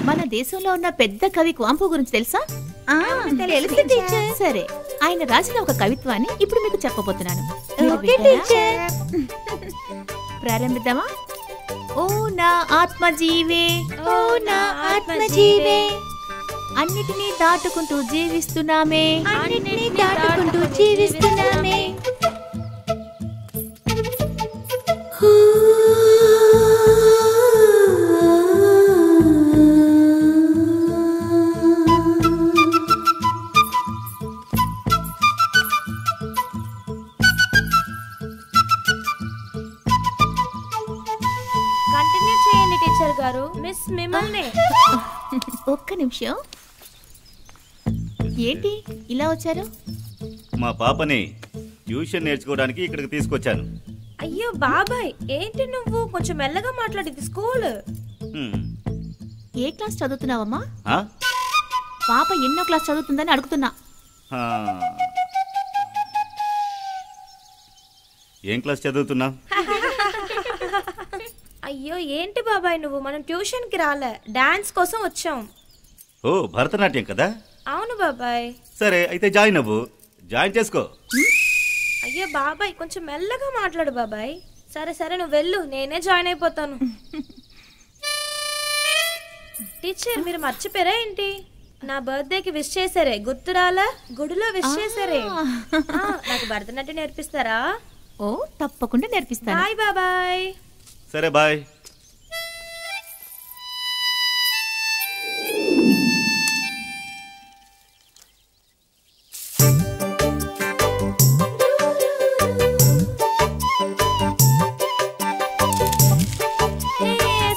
మన దేశంలో ఉన్న పెద్ద కవి క్వాంపు గురించి తెలుసా? తెలుసు టీచర్. సరే, ఆయన రాసిన ఒక కవిత్వాన్ని ఇప్పుడు మీకు చెప్పబోతున్నాను. Okay teacher. ప్రారంభిద్దామా? ఓ నా ఆత్మజీవే, ఓ నా ఆత్మజీవే, అన్నిటినీ దాటుకుంటూ జీవిస్తున్నామే, అన్నిటినీ దాటుకుంటూ జీవిస్తున్నామే. కంటిన్యూ చేయండి టీచర్ గారు. మిస్ మిమ్మల్ని. ఒక్క నిమిషం. ఏంటి ఇలా వచ్చారు? మా పాపని ట్యూషన్ నేర్చుకోవడానికి ఇక్కడికి తీసుకొచ్చాను. అయ్యో బాబాయ్, ఏంటి నువ్వు కొంచెం మెల్లగా మాట్లాడింది స్కూల్. హ్మ్. ఏ క్లాస్ చదువుతున్నావమ్మా? ఆ? పాప ఎన్నో క్లాస్ చదువుతుందని అడుగుతున్నా. ఆ. ఏం క్లాస్ చదువుతున్నా? అయ్యో ఏంటి బాబాయ్ నువ్వు, మనం ట్యూషన్ కి రాలే, డాన్స్ కోసం వచ్చాం. ఓ భరతనాట్యం కదా. అవును బాబాయ్. సరే అయితే జాయిన్ అవ్వు, జాయిన్ చేసుకో. అయ్యో బాబాయ్ కొంచెం మెల్లగా మాట్లాడు బాబాయ్. సరే సరే నువ్వు వెళ్ళు, నేనే జాయిన్ అయిపోతాను. టీచర్ మీరు మర్చిపోయారా ఏంటి? నా బర్త్డేకి విష్ చేశారే, గుర్తురాలా? గుడిలో విష్ చేశారే. నాకు భరతనాట్యం నేర్పిస్తారా? ఓ తప్పకుండా నేర్పిస్తాను. బాయ్ బాబాయ్. సరే బాయ్.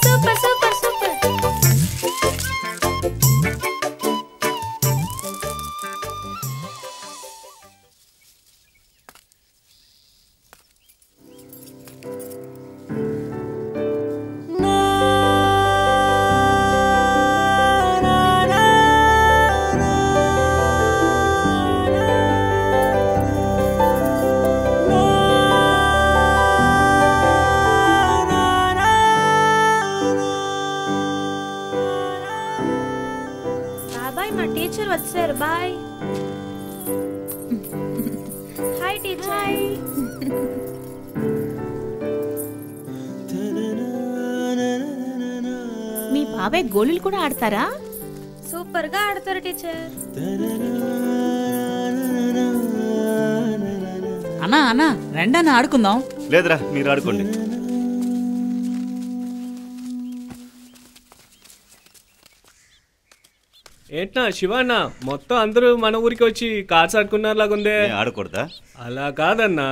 Super super super. బాబాయ్ మా టీచర్ వచ్చారు. బాయ్. Hi teacher. మీ బాబాయ్ గోళీలు కూడా ఆడతారా? సూపర్ గా ఆడతారు టీచర్. అన్నా అన్నా రెండన్నా ఆడుకుందాం. లేదురా మీరు ఆడుకోండి. ఏంటన్నా శివన్న, మొత్తం అందరూ మన ఊరికి వచ్చి కార్డ్స్ ఆడుకున్నారు లాగుందే. నేను ఆడకూడదా? అలా కాదన్నా.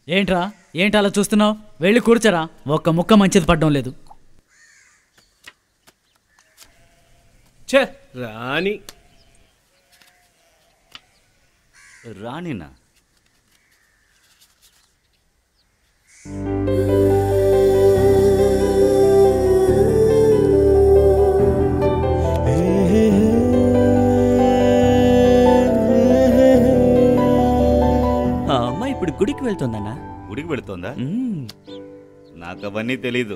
ఏంట్రా ఏంటి అలా చూస్తున్నావు? వెళ్ళి కూర్చోరా, ఒక్క ముక్క మంచిది పడ్డం లేదు. ఛే రాణి. రాణినా? ఆ అమ్మాయి ఇప్పుడు గుడికి వెళ్తుందన్నా. గుడికి వెళుతోందా? నాకు అవన్నీ తెలీదు.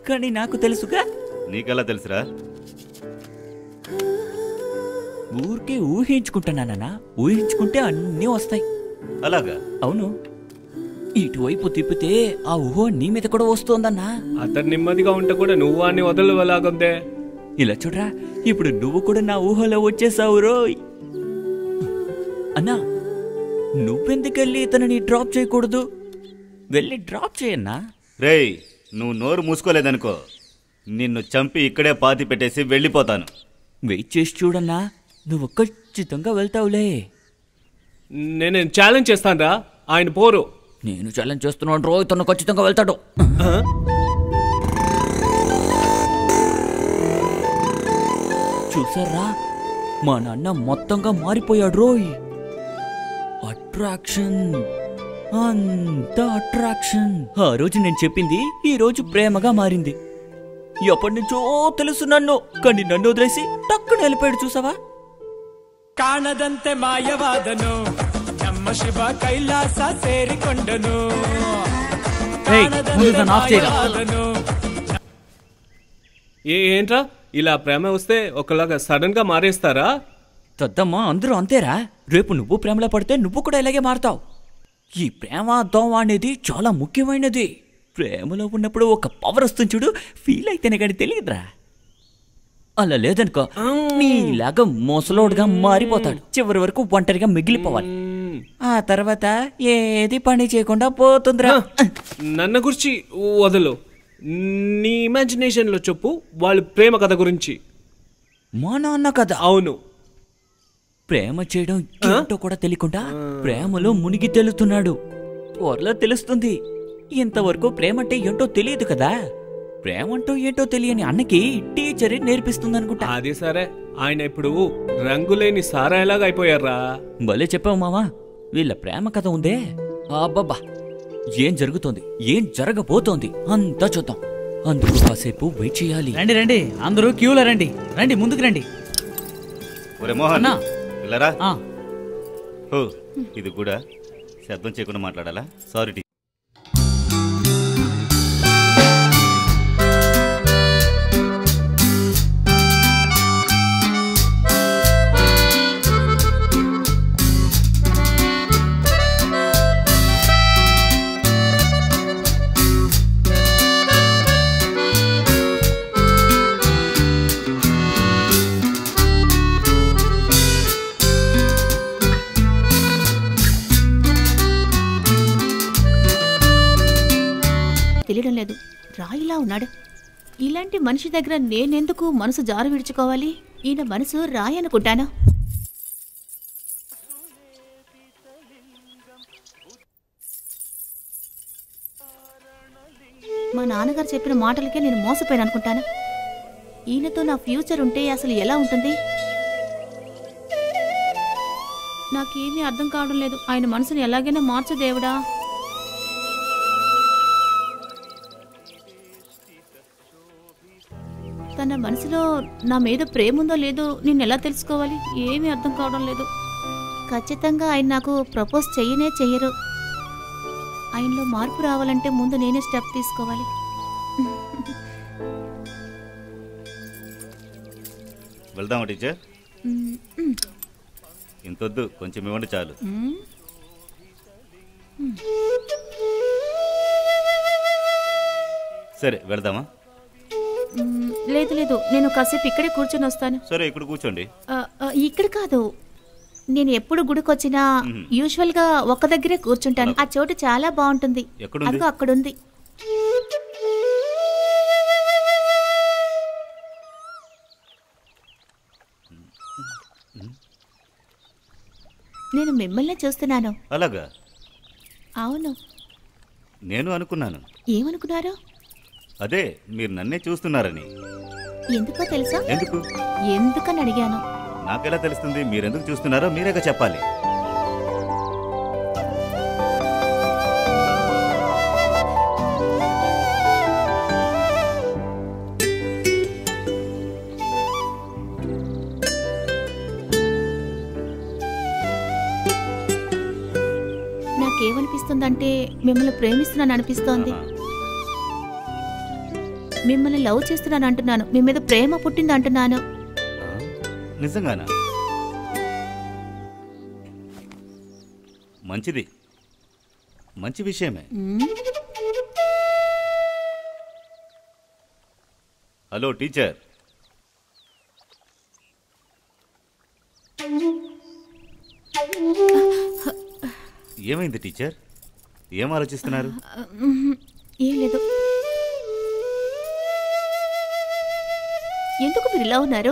కానీ నాకు తెలుసుగా. నీకెలా తెలుసురా? ఊరికే ఊహించుకుంటున్నానన్నా. ఊహించుకుంటే అన్నీ వస్తాయి. అలాగా? అవును. ఇటువైపు తిప్పితే ఆ ఊహ నీ మీద కూడా వస్తోందన్నా. అతను నెమ్మదిగా ఉంటే కూడా నువ్వు అని వదలలాగుందే. ఇలా చూడరా, ఇప్పుడు నువ్వు కూడా నా ఊహలో వచ్చేసావు రోయ్. అన్నా నువ్వెందుకెళ్ళి ఇతనిని డ్రాప్ చేయకూడదు? వెళ్ళి డ్రాప్ చేయన్నా. రేయ్ నువ్వు నోరు మూసుకోలేదనుకో, నిన్ను చంపి ఇక్కడే పాతి పెట్టేసి వెళ్ళిపోతాను. వెయిట్ చేసి చూడన్నా, నువ్వు ఖచ్చితంగా వెళ్తావులే. నేను ఛాలెంజ్ చేస్తాను రా, ఆయన పోరు. నేను ఛాలెంజ్ చేస్తున్నాను రోయ్, తను ఖచ్చితంగా వెళ్తాడు. చూసారా, మా నాన్న మొత్తంగా మారిపోయాడు రోయ్. అట్రాక్షన్, అంత అట్రాక్షన్. ఆ రోజు నేను చెప్పింది ఈ రోజు ప్రేమగా మారింది. ఎప్పటి నుంచో తెలుసు నన్ను, కానీ నన్ను వదిలేసి టక్కున వెళ్ళిపోయాడు. చూసావా? ಕಾಣದಂತೆ ಮಾಯವಾದನು ನಮ್ಮ ಶಿವ ಕೈಲಾಸ ಸೇರಿಕೊಂಡನು. ఏంట్రా ఇలా ప్రేమ వస్తే ఒకలాగా సడన్ గా మారేస్తారా? తద్దమ్మా అందరూ అంతేరా. రేపు నువ్వు ప్రేమలో పడితే నువ్వు కూడా ఇలాగే మారుతావు. ఈ ప్రేమ దోమ అనేది చాలా ముఖ్యమైనది. ప్రేమలో ఉన్నప్పుడు ఒక పవర్ వస్తుంది చూడు, ఫీల్ అయితేనే కానీ తెలియదురా. అలా లేదనుకో నీలాగా ముసలోడుగా మారిపోతాడు. చివరి వరకు ఒంటరిగా మిగిలిపోవాలి. ఆ తర్వాత ఏది పని చేయకుండా పోతుందిరా. నన్ను గురించి వదలు. నీ ఇమాజినేషన్ లో చెప్పు వాళ్ళ ప్రేమ కథ గురించి. మా నాన్న కథ. అవును. ప్రేమ చేయడం ఏంటో కూడా తెలియకుండా ప్రేమలో మునిగి తేలుతున్నాడు. త్వరలో తెలుస్తుంది. ఇంతవరకు ప్రేమ అంటే ఏంటో తెలియదు కదా. ప్రేమ అంటూ ఏంటో తెలియని అన్నకి టీచరే నేర్పిస్తుందనుకుంటా. అది సరే, ఆయన ఇప్పుడు రంగులేని సారాయిలాగా అయిపోయారా. భలే చెప్పావు మావా. వీళ్ళ ప్రేమ కథ ఉందే, అబ్బబ్బా, ఏం జరుగుతోంది, ఏం జరగబోతోంది అంతా చూద్దాం. అందుకు కాసేపు వెయిట్ చేయాలి. రండి రండి, అందరూ క్యూలో రండి. రండి, ముందుకు రండి. ఒరే మోహన్, అన్నా. వెళ్ళరా. ఆ, ఓ, ఇది కూడా శబ్దం చేయకుండా మాట్లాడాలా? సారీ టీ. తెలియడం లేదు. రాయిలా ఉన్నాడు. ఇలాంటి మనిషి దగ్గర నేనెందుకు మనసు జారు విడుచుకోవాలి? ఈయన మనసు రాయి అనుకుంటాను. మా నాన్నగారు చెప్పిన మాటలకే నేను మోసపోయాను అనుకుంటాను. ఈయనతో నా ఫ్యూచర్ ఉంటే అసలు ఎలా ఉంటుంది? నాకేమీ అర్థం కావడం లేదు. ఆయన మనసుని ఎలాగైనా మార్చు దేవుడా. తన మనసులో నా మీద ప్రేమ ఉందో లేదో నేను ఎలా తెలుసుకోవాలి? ఏమీ అర్థం కావడం లేదు. ఖచ్చితంగా ఆయన నాకు ప్రపోజ్ చెయ్యరు. ఆయనలో మార్పు రావాలంటే ముందు నేనే స్టెప్ తీసుకోవాలి. వెళ్దామా టీచర్? ఇంతొద్దు, కొంచెం ఇవ్వండి చాలు. సరే వెళ్దామా? లేదు లేదు, నేను కాసేపు ఇక్కడే కూర్చొని వస్తాను. సరే, ఇక్కడ కూర్చోండి. ఇక్కడ కాదు, నేను ఎప్పుడు గుడికొచ్చినా యూజువల్ గా ఒక్క దగ్గరే కూర్చుంటాను. ఆ చోటు చాలా బాగుంటుంది. అదిగో అక్కడుంది. నేను మిమ్మల్ని చూస్తున్నాను. అలాగా? అవును. నేను అనుకున్నాను. ఏమనుకున్నారు? అదే, మీరు నన్నే చూస్తున్నారని. ఎందుకో తెలుసా? ఎందుకు? ఎందుకని అడిగాను. నాకెలా తెలుస్తుంది? మీరెందుకు చూస్తున్నారో మీరేగా చెప్పాలి. నాకేమనిపిస్తుందంటే మిమ్మల్ని ప్రేమిస్తున్నాను అనిపిస్తోంది. మిమ్మల్ని లవ్ చేస్తున్నాను అంటున్నాను. మీ మీద ప్రేమ పుట్టింది అంటున్నాను. నిజంగానా? మంచిది, మంచి విషయమే. Hello teacher. ఏమైంది టీచర్? ఏం ఆలోచిస్తున్నారు? ఏం లేదు. ఎందుకు మీరు ఇలా ఉన్నారు?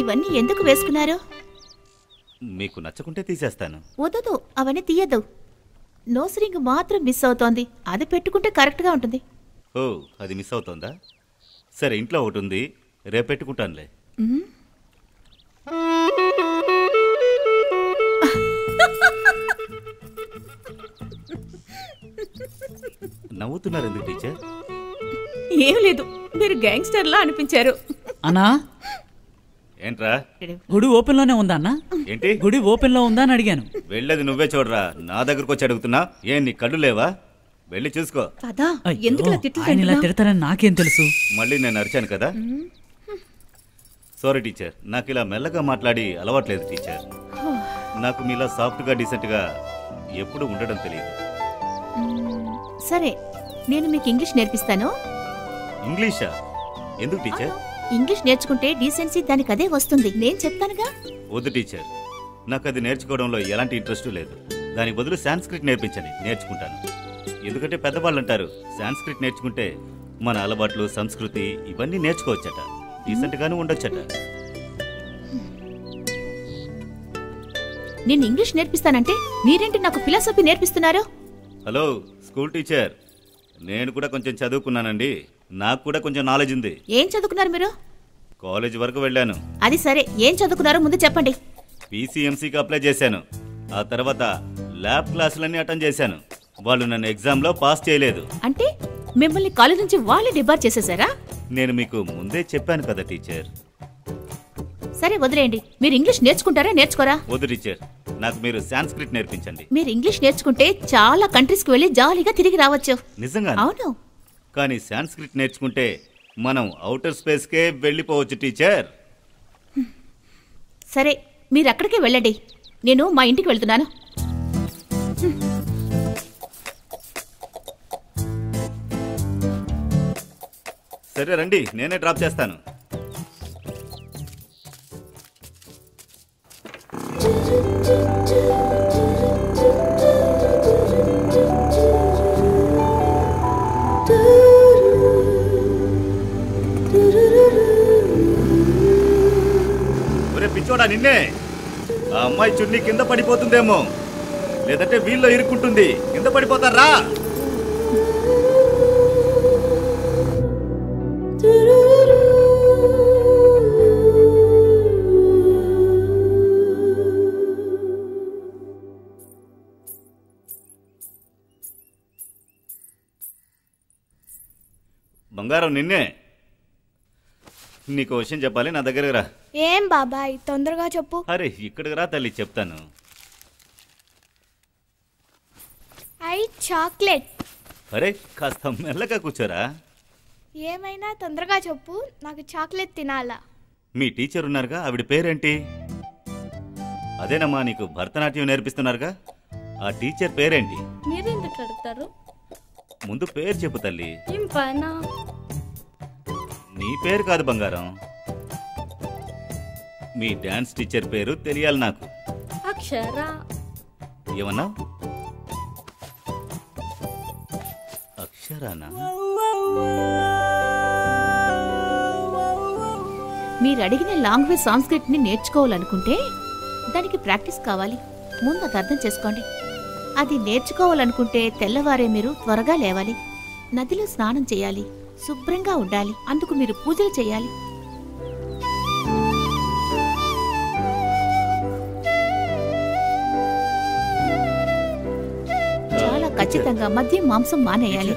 ఇవన్నీ ఎందుకు వేసుకున్నారు? మీకు నచ్చకుంటే తీసేస్తాను. వద్దు, అవన్నీ తీయద్దు. నోస్ రింగ్ మాత్రం మిస్ అవుతోంది. అది పెట్టుకుంటే కరెక్ట్గా ఉంటుంది. ఓ, అది మిస్ అవుతోందా? సరే, ఇంట్లో ఒకటి ఉంది, రేపు పెట్టుకుంటానులే. నవ్వుతున్నారు ఎందుకు టీచర్? ఏం లేదు, మీరు గ్యాంగ్స్టర్ లా అనిపించారు. అన్నా, ఏంట్రా? గుడి ఓపెన్ లోనే ఉందా అన్నా? ఏంటి? గుడి ఓపెన్ లో ఉందా అని అడిగాను. వెళ్ళేది నువ్వే చూడరా, నా దగ్గరకు వచ్చి అడుగుతున్నా. ఏం నీ కళ్ళు లేవా? వెళ్ళి చూసుకో. ఆయన ఇలా తిడతారని నాకేం తెలుసు? మళ్ళీ నేను అరిచాను కదా. సారీ టీచర్, నాకు ఇలా మెల్లగా మాట్లాడి అలవాట్లేదు టీచర్. నాకు మీలా సాఫ్ట్గా డీసెంట్గా ఎప్పుడు ఉండడం తెలియదు. సరే, నేను మీకు ఇంగ్లీష్ నేర్పిస్తాను. ఇంగ్లీషా? ఎందుకు టీచర్? ఇంగ్లీష్ నేర్చుకుంటే డీసెన్సీ దానికి అదే వస్తుంది. నేను చెప్తానుగా. వద్దు టీచర్, నాకు అది నేర్చుకోవడంలో ఎలాంటి ఇంట్రెస్ట్ లేదు. దానికి బదులు సాంస్క్రిట్ నేర్పించండి, నేర్చుకుంటాను. ఎందుకంటే పెద్దవాళ్ళు అంటారు సాంస్క్రిట్ నేర్చుకుంటే మన అలవాట్లు, సంస్కృతి ఇవన్నీ నేర్చుకోవచ్చట, డీసెంట్గాను ఉండొచ్చట. నేను ఇంగ్లీష్ నేర్పిస్తానంటే మీరేంటి నాకు ఫిలాసఫీ నేర్పిస్తున్నారు? హలో స్కూల్ టీచర్, నేను కూడా కొంచెం చదువుకున్నానండి. నాకు కూడా కొంచెం నాలెడ్జ్ ఉంది. ఏం చదువుకున్నారు మీరు? కాలేజ్ వరకు వెళ్ళాను. అది సరే, ఏం చదువుకున్నారో ముందు చెప్పండి. పీసీఎంసీకి అప్లై చేశాను. ఆ తర్వాత ల్యాబ్ క్లాసులన్నీ అటెండ్ చేశాను. వాళ్ళు నన్ను ఎగ్జామ్లో పాస్ చేయలేదు. అంటే మిమ్మల్ని కాలేజ్ నుంచి వాళ్ళే డిబార్ చేసేసారా? నేను మీకు ముందే చెప్పాను కదా టీచర్. సరే వదిలేయండి. మీరు ఇంగ్లీష్ నేర్చుకుంటారా నేర్చుకోరా? వద్దు టీచర్, నాకు మీరు సాంస్క్రిట్ నేర్పించండి. మీరు ఇంగ్లీష్ నేర్చుకుంటే చాలా కంట్రీస్కి వెళ్ళి జాలీగా తిరిగి రావచ్చు. నిజంగా? అవును. కానీ సాంస్క్రిట్ నేర్చుకుంటే మనం అవుటర్ స్పేస్కే వెళ్ళిపోవచ్చు టీచర్. సరే, మీరు అక్కడికే వెళ్ళండి. నేను మా ఇంటికి వెళ్తున్నాను. సరే రండి, నేనే డ్రాప్ చేస్తాను. ఒరే పిచ్చోడా, నిన్నే! ఆ అమ్మాయి చున్నీ కింద పడిపోతుందేమో, లేదంటే వీళ్ళలో ఇరుక్కుంటుంది. కింద పడిపోతారా? బంగారం, నిన్నే. నీకు విషయం చెప్పాలి, నా దగ్గరకు రా. ఏం బాబాయ్, తొందరగా చెప్పు. అరే ఇక్కడికి రా తల్లి, చెప్తాను. చాక్లెట్. అరే కాస్త మెల్లగా కూర్చోరా. ఏమైనా తొందరగా చెప్పు, నాకు చాక్లెట్ తినాలా. మీ టీచర్ ఉన్నారుగా, ఆవిడ పేరేంటి? అదేనమ్మా, నీకు భరతనాట్యం నేర్పిస్తున్నారుగా, ఆ టీచర్ పేరేంటి? మీరెందుకు అడుగుతారు? ముందు పేరు చెప్పు తల్లి. ఏం పనా? నీ పేరు కాదు బంగారం, మీ డాన్స్ టీచర్ పేరు తెలియాలి నాకు. అక్షర. ఏమన్నా? అక్షరానా? మీరు అడిగిన లాంగ్వేజ్ సాంస్క్రిట్ ని నేర్చుకోవాలనుకుంటే దానికి ప్రాక్టీస్ కావాలి. ముందు అది అర్థం చేసుకోండి. అది నేర్చుకోవాలనుకుంటే తెల్లవారే మీరు త్వరగా లేవాలి, నదిలో స్నానం చేయాలి, శుభ్రంగా ఉండాలి. అందుకు మీరు పూజలు చేయాలి. చాలా ఖచ్చితంగా మద్యం, మాంసం మానేయాలి.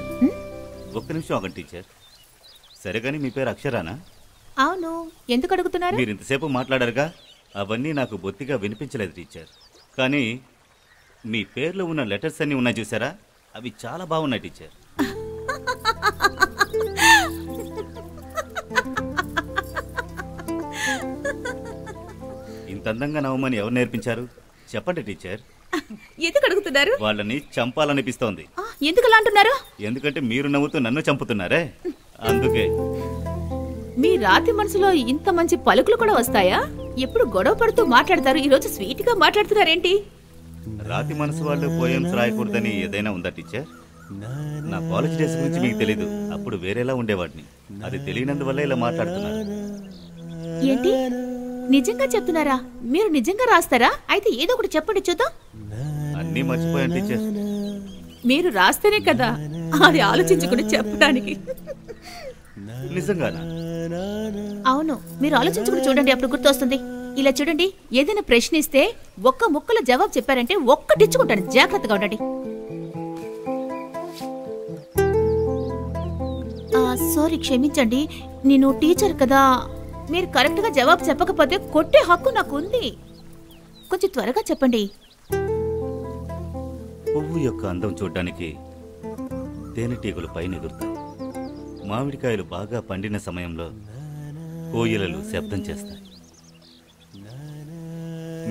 ఒక్క నిమిషం ఆగండి టీచర్. సరే కానీ మీ పేరు అక్షరానా? అవును. ఎందుకు అడుగుతున్నారు? మీరు ఇంతసేపు మాట్లాడారుగా, అవన్నీ నాకు బొత్తిగా వినిపించలేదు టీచర్. కానీ మీ పేర్లో ఉన్న లెటర్స్ అన్నీ ఉన్నాయి చూసారా, అవి చాలా బాగున్నాయి టీచర్. ఇంత అందంగా నవ్వమని ఎవరు నేర్పించారు చెప్పండి టీచర్. ఎందుకు అడుగుతున్నారు? వాళ్ళని చంపాలనిపిస్తోంది. ఎందుకు అలా అంటున్నారు? ఎందుకంటే మీరు నవ్వుతూ నన్ను చంపుతున్నారే, అందుకే. మీ రాతి మనసులో ఇంత మంచి పలుకులు కూడా వస్తాయా? ఎప్పుడు గొడవ పడుతూ మాట్లాడతారు, ఈ రోజు స్వీట్ గా మాట్లాడుతున్నారేంటి? రాతి మనసు వాళ్ళు పోయమ్స్ రాయకూడదని ఏదైనా ఉందా టీచర్? నా కాలేజ్ డేస్ గురించి మీకు తెలీదు, అప్పుడు వేరేలా ఉండేవాడిని. అది తెలియనందువల్ల ఇలా మాట్లాడుతున్నారు. ఏంటి, నిజంగా చెప్తున్నారా? మీరు నిజంగా రాస్తారా? అయితే ఏదో ఒకటి చెప్పండి చూద్దాం. అన్నీ మర్చిపోయాను టీచర్. మీరు రాస్తేనే కదా అది ఆలోచించుకుని చెప్పడానికి. నిజంగానా? అవును, మీరు ఆలోచించుకుని చూడండి, అప్పుడు గుర్తొస్తుంది. ఇలా చూడండి, ఏదైనా ప్రశ్న ఇస్తే ఒక్క ముక్కలో జవాబు చెప్పారంటే ఒక్కటిచ్చుకుంటాను. జాగ్రత్తగా ఉండండి. సారీ, క్షమించండి, నేను టీచర్ కదా. మీరు కరెక్ట్ గా జవాబు చెప్పకపోతే కొట్టే హక్కు నాకు ఉంది. కొంచెం త్వరగా చెప్పండి. పువ్వు యొక్క అందం చూడ్డానికి తేనెటీగలు పైన ఎగురుతాయి. మామిడికాయలు బాగా పండిన సమయంలో కోయిలలు శబ్దం చేస్తాయి.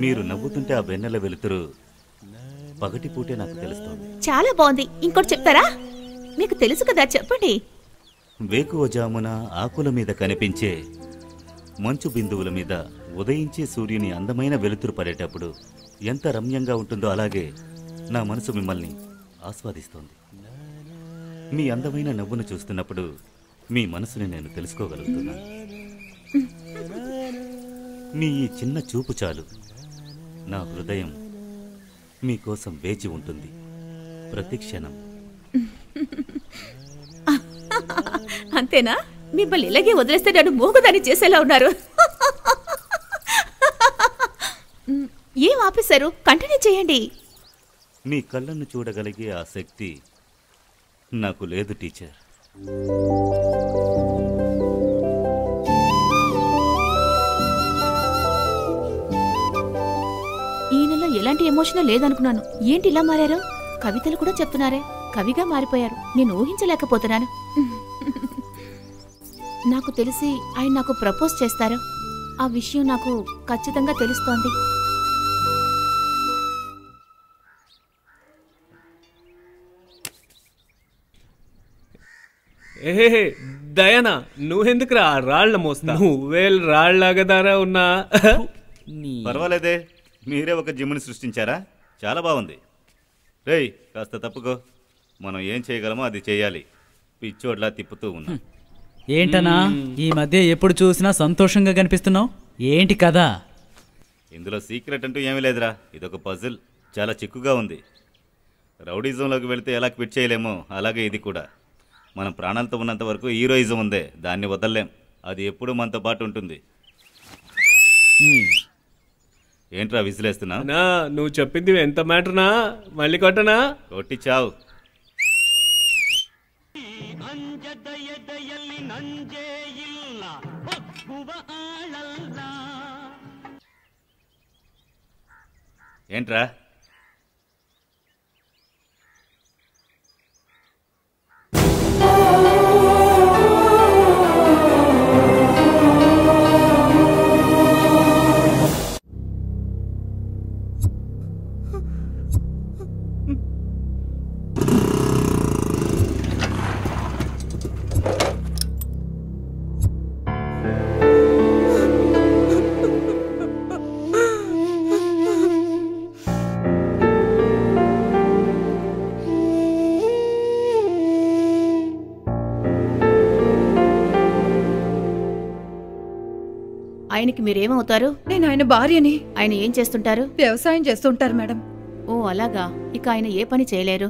మీరు నవ్వుతుంటే ఆ వెన్నెల వెలుతురు పగటిపూటే నాకు తెలుస్తోంది. చాలా బాగుంది. ఇంకోటి చెప్తారా? మీకు తెలుసు కదా, చెప్పండి. వేకువజామున ఆకుల మీద కనిపించే మంచు బిందువుల మీద ఉదయించే సూర్యుని అందమైన వెలుతురు పడేటప్పుడు ఎంత రమ్యంగా ఉంటుందో అలాగే నా మనసు మిమ్మల్ని ఆస్వాదిస్తోంది. మీ అందమైన నవ్వును చూస్తున్నప్పుడు మీ మనసుని నేను తెలుసుకోగలుగుతున్నాను. మీ ఈ చిన్న చూపు చాలు, నా హృదయం మీకోసం వేచి ఉంటుంది ప్రతి క్షణం. అంతేనా? మిమ్మల్ని ఇలాగే వదిలేస్తే నన్ను మూగుదాన్ని చేసేలా ఉన్నారు. ఏం ఆపేశారు? కంటిన్యూ చేయండి. మీ కళ్ళను చూడగలిగే ఆ శక్తి నాకు లేదు టీచర్. ఈయనలో ఎలాంటి ఎమోషన్ లేదనుకున్నాను. ఏంటి ఇలా మారారు? కవితలు కూడా చెప్తున్నారే. కవిగా మారిపోయారు. నేను ఊహించలేకపోతున్నాను. నాకు తెలిసి ఆయన నాకు ప్రపోజ్ చేస్తారు. ఆ విషయం నాకు ఖచ్చితంగా తెలుస్తోంది. ఏ దయనా, నువ్వెందుకురా ఆ రాళ్ల మోస్తా? నువ్వేళ్ళు రాళ్లాగదారా ఉన్నా. పర్వాలేదే, మీరే ఒక జిమ్ని సృష్టించారా? చాలా బాగుంది. రేయ్ కాస్త తప్పుకో, మనం ఏం చేయగలమో అది చేయాలి. పిచ్చోడ్లా తిప్పుతూ ఉన్నా. ఏంటనా ఈ మధ్య ఎప్పుడు చూసినా సంతోషంగా కనిపిస్తున్నావు? ఏంటి కదా? ఇందులో సీక్రెట్ అంటూ ఏమీ లేదురా, ఇదొక పజిల్. చాలా చిక్కుగా ఉంది. రౌడీజంలోకి వెళితే ఎలా క్విట్ చేయలేమో అలాగే ఇది కూడా. మనం ప్రాణాలతో ఉన్నంత వరకు హీరోయిజం ఉందే, దాన్ని వదలలేం. అది ఎప్పుడూ మనతో పాటు ఉంటుంది. ఏంట్రా విసిలేస్తున్నా? నువ్వు చెప్పింది ఎంత మ్యాటర్నా? మళ్ళీ కొట్టనా? కొట్టి చావు. ఏంట్రా? ఆయనకి మీరేమవుతారు? నేను ఆయన భార్యని. ఆయన ఏం చేస్తుంటారు? వ్యవసాయం చేస్తుంటారు మేడం. ఓ అలాగా. ఇక ఆయన ఏ పని చేయలేరు.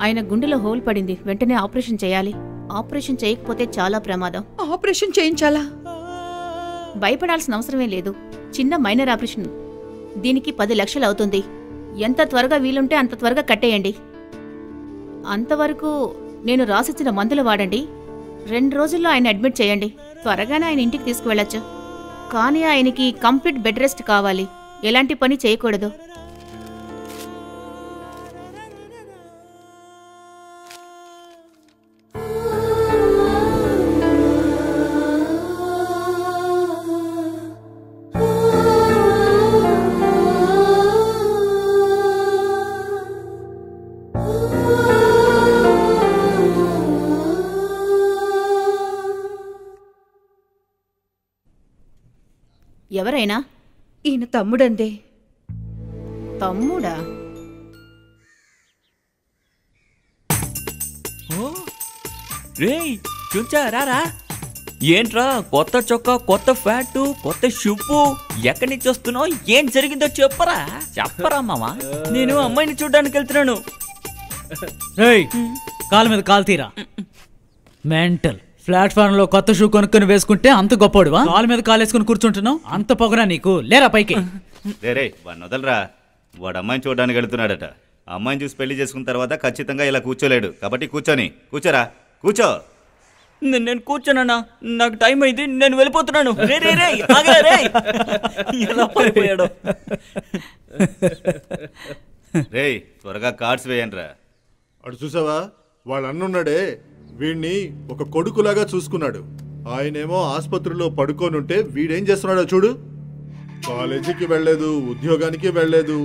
ఆయన గుండెలో హోల్ పడింది. వెంటనే ఆపరేషన్ చేయాలి. ఆపరేషన్ చేయకపోతే చాలా ప్రమాదం. ఆపరేషన్ చేయించాలా? భయపడాల్సిన అవసరమే లేదు. చిన్న మైనర్ ఆపరేషన్. దీనికి 10 లక్షలు అవుతుంది. ఎంత త్వరగా వీలుంటే అంత త్వరగా కట్టేయండి. అంతవరకు నేను రాసిచ్చిన మందులు వాడండి. 2 రోజుల్లో ఆయన అడ్మిట్ చేయండి. త్వరగానే ఆయన ఇంటికి తీసుకువెళ్ళొచ్చు. కానీ ఆయనకి కంప్లీట్ బెడ్ రెస్ట్ కావాలి. ఎలాంటి పని చేయకూడదు. ఎవరైనా? ఈయన తమ్ముడందే. తమ్ముడా? రేయ్ చుంచా రారా. ఏంట్రా కొత్త చొక్కా, కొత్త ఫ్యాటు, కొత్త షుప్పు? ఎక్కడి నుంచి వస్తున్నావు? ఏం జరిగిందో చెప్పరా మామా. నేను అమ్మాయిని చూడ్డానికి వెళ్తున్నాను. రేయ్ కాలు మీద కాలు తీరా. మెంటల్. ప్లాట్ఫామ్ లో కొత్త షూ కొనుక్కొని వేసుకుంటే అంత గొప్పడువా? కాలు మీద కాలు వేసుకుని కూర్చుంటున్నావు? అంత పొగరా నీకు? లేరా పైకి. రే వాడిని వదలరా. వాడు అమ్మాయిని చూడడానికి వెళ్తున్నాడట. అమ్మాయిని చూసి పెళ్లి చేసుకున్న తర్వాత ఖచ్చితంగా ఇలా కూర్చోలేడు. కాబట్టి కూర్చోరా. కూర్చో. నేను కూర్చోనన్నా, నాకు టైం అయింది, నేను వెళ్ళిపోతున్నాను. ఎలా పడిపోయాడు? రేయ్ త్వరగా కార్డ్స్ వేయండి రా. అటు చూసావా, వాళ్ళ అన్నున్నాడే వీడిని ఒక కొడుకులాగా చూసుకున్నాడు. ఆయనేమో ఆసుపత్రిలో పడుకోనుంటే వీడేం చేస్తున్నాడో చూడు. కాలేజీకి వెళ్ళలేదు, ఉద్యోగానికి వెళ్ళలేదు.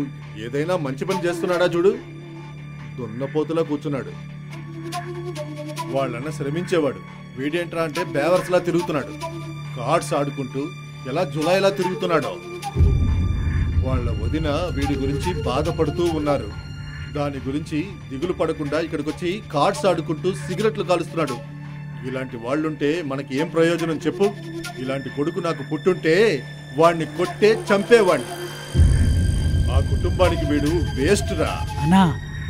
ఏదైనా మంచి పని చేస్తున్నాడా చూడు, దున్నపోతులా కూర్చున్నాడు. వాళ్ళన్న శ్రమించేవాడు, వీడేంట్రా అంటే బేవర్స్లా తిరుగుతున్నాడు. కార్డ్స్ ఆడుకుంటూ ఎలా జులైలా తిరుగుతున్నాడో. వాళ్ళ వదిన వీడి గురించి బాధపడుతూ ఉన్నారు. దాని గురించి దిగులు పడకుండా ఇక్కడికొచ్చి కార్డ్స్ ఆడుకుంటూ సిగరెట్లు కాలుస్తున్నాడు. ఇలాంటి వాళ్ళుంటే మనకి ఏం ప్రయోజనం చెప్పు? ఇలాంటి కొడుకు నాకు పుట్టుంటే వాణ్ణి కొట్టే చంపేవాణ్ణి. ఆ కుటుంబానికి వీడు వేస్ట్ రా. అన్నా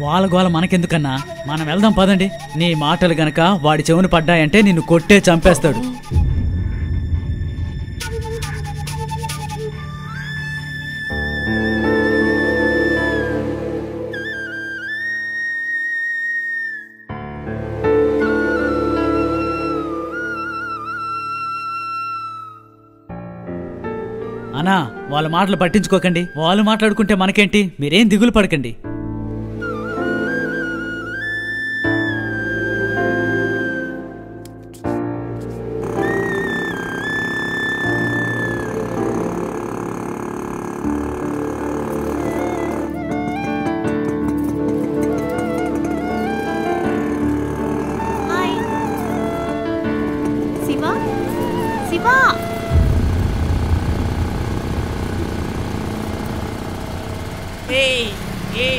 వాళ్ళ గోల మనకెందుకన్నా, మనం వెళ్దాం పదండి. నీ మాటలు గనక వాడి చెవును పడ్డాయంటే నిన్ను కొట్టే చంపేస్తాడు. అన్నా వాళ్ళ మాటలు పట్టించుకోకండి. వాళ్ళు మాట్లాడుకుంటే మనకేంటి, మీరేం దిగులు పడకండి. హాయ్ శివ, శివ.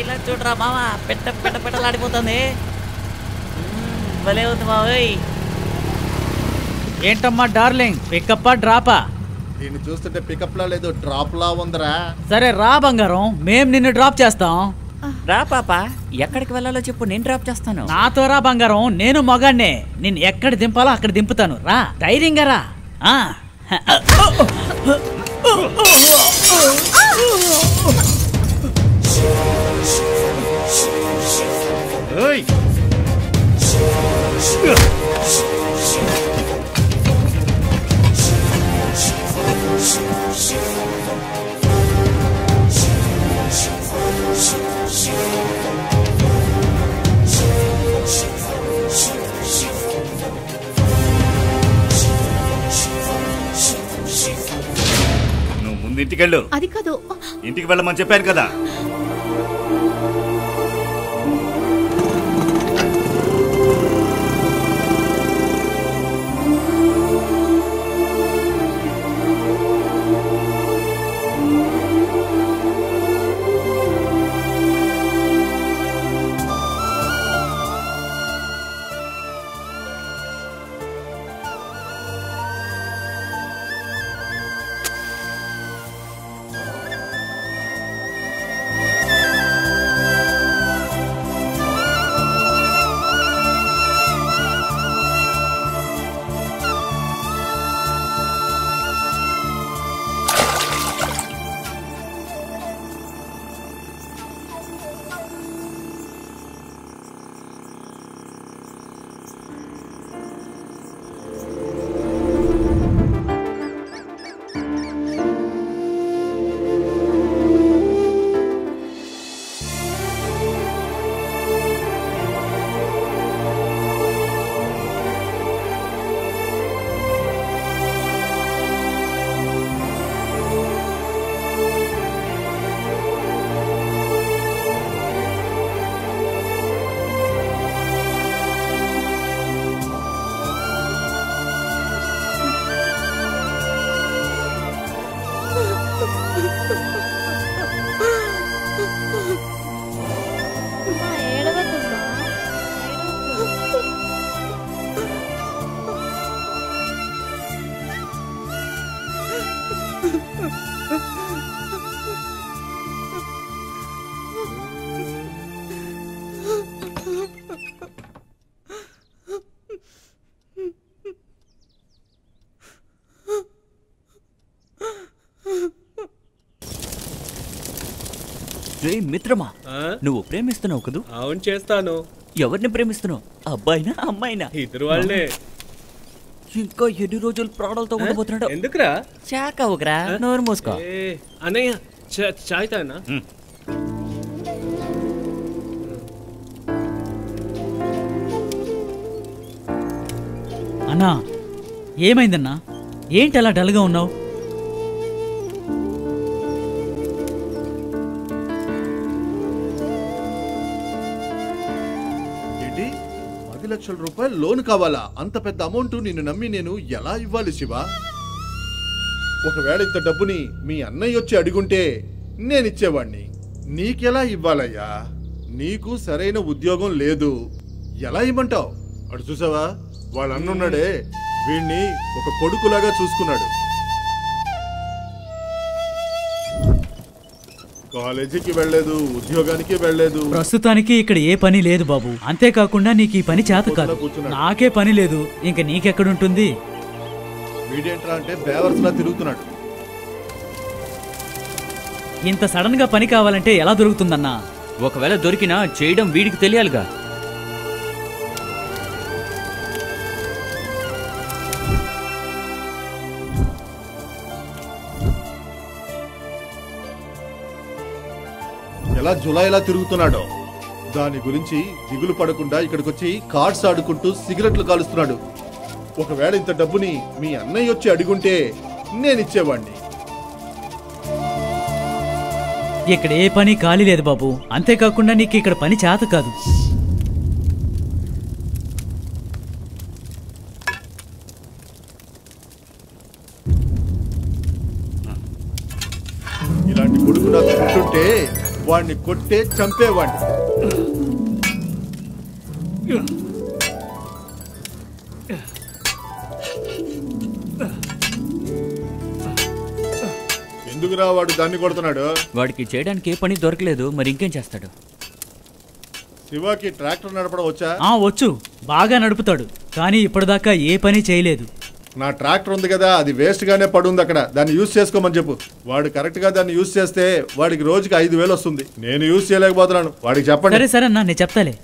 ఇలా చూడరా మామ, పెట్టలాడిపోతుంది. భలే ఉంది మావయ్. ఏంటమ్మా డార్లింగ్, పికప్పా డ్రాపా? దీన్ని చూస్తుంటే పికప్ లా లేదు, డ్రాప్ లా ఉందరా. సరే రా బంగారం, మేం నిన్ను డ్రాప్ చేస్తాం. రా పాప, ఎక్కడికి వెళ్ళాలో చెప్పు, నేను డ్రాప్ చేస్తాను. నాతో రా బంగారం, నేను మగాడినే. నిన్ను ఎక్కడ దింపాలో అక్కడ దింపుతాను. రా, ధైర్యంగా రా. ఏయ్! నువ్వు ముందు ఇంటికెళ్ళు. అది కాదు. ఇంటికి వెళ్ళమని చెప్పాను కదా. మిత్రమా, నువ్వు ప్రేమిస్తున్నావు కదూ? అవును, చేస్తాను. ఎవరిని ప్రేమిస్తున్నావు, అబ్బాయినా అమ్మాయినా? ఇద్దరు వాళ్ళే. ఇంకా ఎన్ని రోజులు ప్రాణాలతో ఉండబోతున్నాడు? ఎందుకురా? చాకవుకరా, నోరు మూసుకో. అన్నయ్య చాయ్ తానా? అన్నా ఏమైందన్నా, ఏంటి అలా డల్గా ఉన్నావు? లక్షల రూపాయలు లోన్ కావాలా? అంత పెద్ద అమౌంట్ నిన్ను నమ్మి నేను ఎలా ఇవ్వాలి శివ? ఒకవేళ ఇంత డబ్బుని మీ అన్నయ్య వచ్చి అడుగుంటే నేనిచ్చేవాణ్ణి. నీకెలా ఇవ్వాలయ్యా? నీకు సరైన ఉద్యోగం లేదు, ఎలా ఇవ్వమంటావు? అటు చూసావా, వాళ్ళ అన్నున్నాడే, వీణ్ణి ఒక కొడుకులాగా చూసుకున్నాడు. కాలేజీకి వెళ్ళలేదు, ఉద్యోగానికి వెళ్ళలేదు. ప్రస్తుతానికి ఇక్కడ ఏ పని లేదు బాబు. అంతేకాకుండా నీకు ఈ పని చేత కాదు. నాకే పని లేదు, ఇంక నీకెక్కడుంటుంది? వీడేంట్రా అంటే బేవర్స్లా తిరుగుతున్నాడు. ఇంత సడన్ గా పని కావాలంటే ఎలా దొరుకుతుందన్నా? ఒకవేళ దొరికినా చేయడం వీడికి తెలియాలిగా. ఎలా జులైలా తిరుగుతున్నాడో. దాని గురించి దిగులు పడకుండా ఇక్కడికొచ్చి కార్డ్స్ ఆడుకుంటూ సిగరెట్లు కాలుస్తున్నాడు. ఒకవేళ ఇంత డబ్బుని మీ అన్నయ్య వచ్చి అడుగుంటే నేనిచ్చేవాణ్ణి. ఇక్కడ ఏ పని ఖాళీ లేదు బాబు. అంతేకాకుండా నీకు ఇక్కడ పని చేత కాదు. ఇలాంటి కొడుకు నాకు పుట్టుంటే వాడిని కొట్టే చంపేవాడిని. ఎందుకురా వాడు దాన్ని కొడుతున్నాడు? వాడికి చేయడానికి ఏ పని దొరకలేదు, మరి ఇంకేం చేస్తాడు? శివాకి ట్రాక్టర్ నడపడం వచ్చా? వచ్చు, బాగా నడుపుతాడు. కానీ ఇప్పటిదాకా ఏ పని చేయలేదు. నా ట్రాక్టర్ ఉంది కదా, అది వేస్ట్ గానే పడుంది అక్కడ, దాన్ని యూజ్ చేసుకోమని చెప్పు. వాడు కరెక్ట్ గా దాన్ని యూజ్ చేస్తే వాడికి రోజుకి 5,000 వస్తుంది. నేను యూజ్ చేయలేకపోతున్నాను, వాడికి చెప్పండి. సరే సరే అన్నా, నేను చెప్తాలే.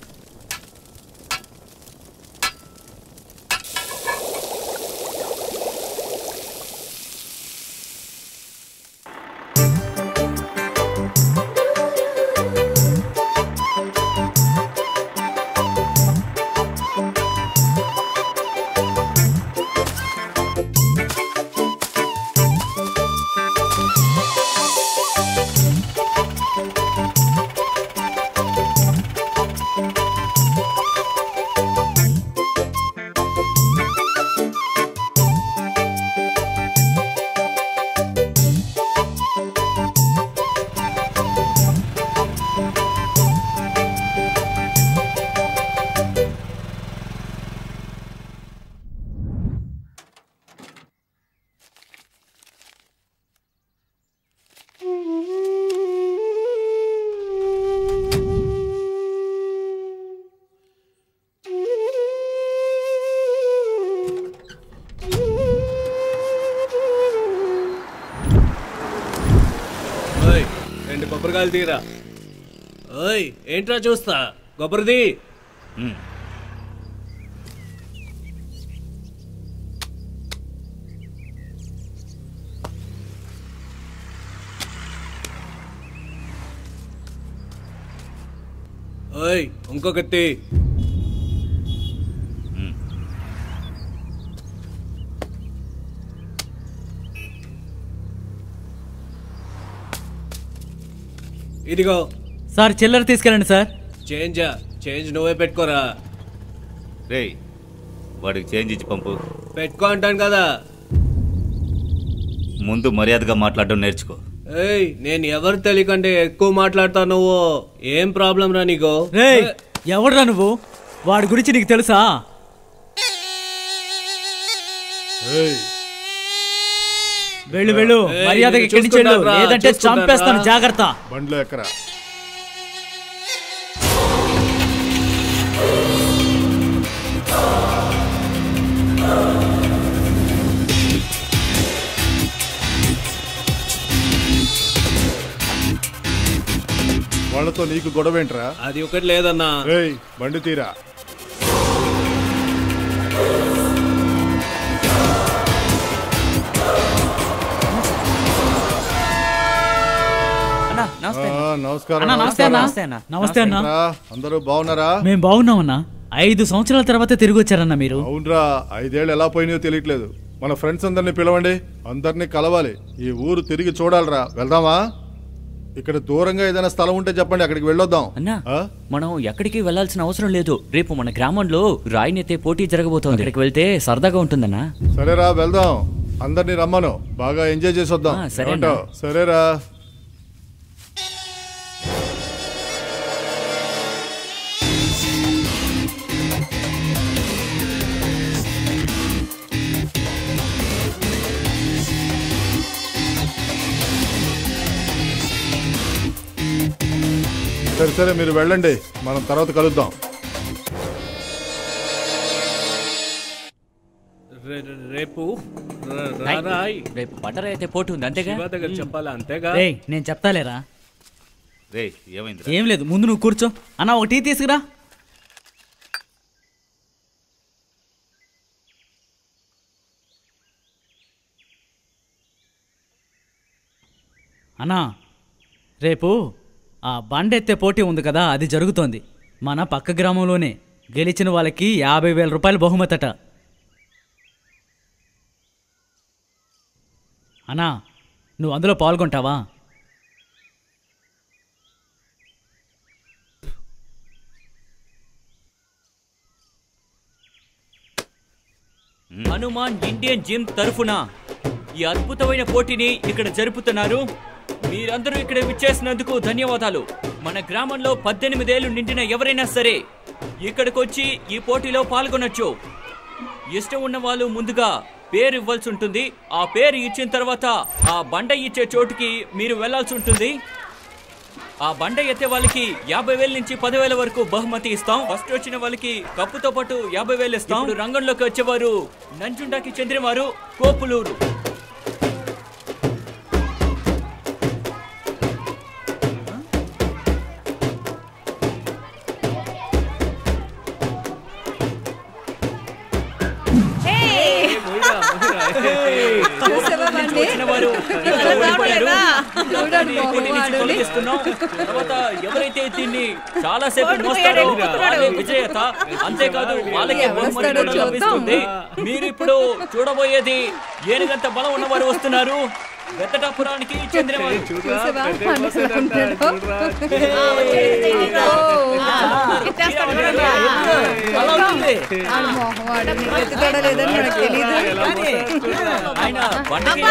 కొబ్బరికాయలు తీరా. ఓయ్ ఏంట్రా చూస్తా, కొబ్బరిది. ఓయ్ ఇంకొకటి. ఇదిగో సార్, చిల్లర తీసుకెళ్ళండి సార్. చేంజ్ నువ్వే పెట్టుకోరా. రేయ్, వాడికి చేంజ్ ఇచ్చి పంపు. పెట్టుకో అంటాను కదా. ముందు మర్యాదగా మాట్లాడడం నేర్చుకో. ఏయ్, నేను ఎవరు తెలియకంటే ఎక్కువ మాట్లాడతావు నువ్వు. ఏం ప్రాబ్లం రా నీకు? రేయ్, ఎవడురా నువ్వు? వాడి గురించి నీకు తెలుసా? వెళ్ళు వెళ్ళు, మర్యాదగా ఇక్కడి నుంచి వెళ్ళు, లేదంటే చంపేస్తాను, జాగ్రత్త. బండ్లో ఎక్కరా. వాళ్ళతో నీకు గొడవేంట్రా? అది ఒకటి లేదన్నా. ఏయ్, బండి తీరా. నమస్కారం. నమస్తే అన్న. అందరూ బాగున్నారా? మేము బాగున్నామన్నా. 5 సంవత్సరాల తర్వాత తిరిగి వచ్చారన్నా మీరు. అవునరా, 5 ఏళ్ళు ఎలా పోయినాయో తెలియట్లేదు. మన ఫ్రెండ్స్ అందరినీ పిలవండి, అందరినీ కలవాలి. ఈ ఊరు తిరిగి చూడాలరా. వెళ్దామా? ఇక్కడ దూరంగా ఏదైనా స్థలం ఉంటే చెప్పండి, అక్కడికి వెళ్ళొద్దాం. అన్నా మనం ఎక్కడికి వెళ్ళాల్సిన అవసరం లేదు. రేపు మన గ్రామంలో రాయినెత్తే పోటీ జరగబోతోంది. అక్కడికి వెళ్తే సరదాగా ఉంటుందన్నా. సరేరా వెళ్దాం, అందరినీ రమ్మను, బాగా ఎంజాయ్ చేసి వద్దాం. సరేరా. సరే మీరు వెళ్ళండి, మనం తర్వాత కలుద్దాం. రేపు బటర్ అయితే పోటీ ఉంది అంతేగా? దగ్గర చెప్పాలా? అంతేగా? నేను చెప్తాలేరా. ఏమైంది? ఏం లేదు, ముందు నువ్వు కూర్చో. అన్న ఒక టీ తీసుకురా. అన్నా రేపు ఆ బండెత్తే పోటీ ఉంది కదా, అది జరుగుతోంది మన పక్క గ్రామంలోనే. గెలిచిన వాళ్ళకి 50,000 రూపాయలు బహుమతట. అన్నా నువ్వు అందులో పాల్గొంటావా? హనుమాన్ ఇండియన్ జిమ్ తరఫున ఈ అద్భుతమైన పోటీని ఇక్కడ జరుపుతున్నారు. మీరందరూ ఇక్కడ విచ్చేసినందుకు ధన్యవాదాలు. మన గ్రామంలో 18 ఏళ్లు నిండిన ఎవరైనా సరే ఇక్కడికి వచ్చి ఈ పోటీలో పాల్గొనొచ్చు. ఇష్టం ఉన్న వాళ్ళు ముందుగా పేరు ఇవ్వాల్సి ఉంటుంది. ఆ పేరు ఇచ్చిన తర్వాత ఆ బండ ఇచ్చే చోటుకి మీరు వెళ్లాల్సి ఉంటుంది. ఆ బండ ఎత్తే వాళ్ళకి 50,000 నుంచి 10,000 వరకు బహుమతి ఇస్తాం. ఫస్ట్ వచ్చిన వాళ్ళకి కప్పుతో పాటు 50,000 ఇస్తాం. ఇప్పుడు రంగంలోకి వచ్చేవారు నంజుండాకి చెందినవారు కోపులూరు. ఎవరైతే దీన్ని చాలా సేపు మోస్తారో వాళ్ళే విజేత. అంతేకాదు వాళ్ళకి బహుమతి లభిస్తుంది. మీరు ఇప్పుడు చూడబోయేది ఏనుగంత బలం ఉన్నవారు వస్తున్నారు. వెంకటాపురానికి చెందినవారు. ఆయన బండకి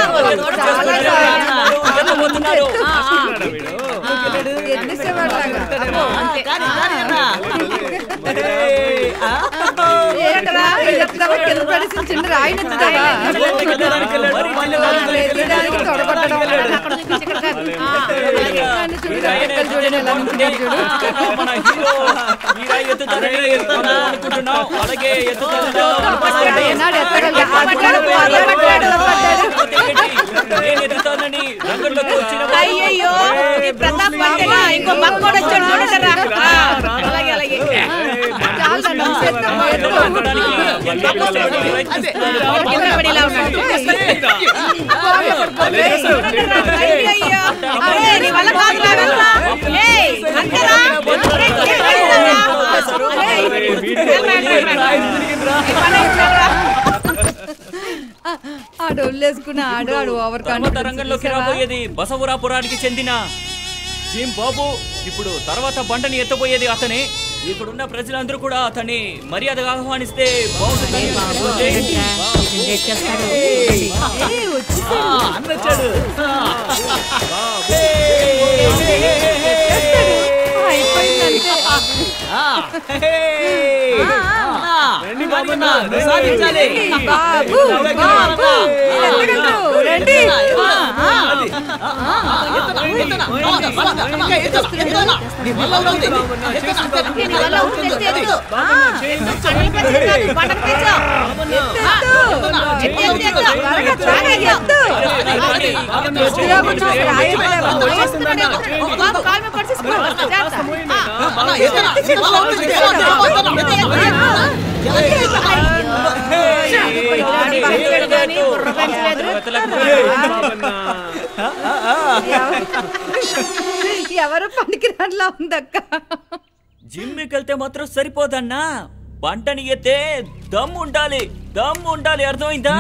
అలాగే ఎత్తుతానని రంగంలోకి వచ్చిన రంగంలోకి రాబోయేది బసవరాపురానికి చెందిన జిమ్ బాబు. ఇప్పుడు తర్వాత బండని ఎత్తబోయేది అతనే. ఇక్కడున్న ప్రజలందరూ కూడా అతన్ని మర్యాదగా ఆహ్వానిస్తే బాగుంటుందని ఎవరు పనికిరాట్లా ఉందక్క. జిమ్కి వెళ్తే మాత్రం సరిపోదన్నా, బంటని ఎత్తే దమ్ము ఉండాలి, దమ్ము ఉండాలి. అర్థమైందా?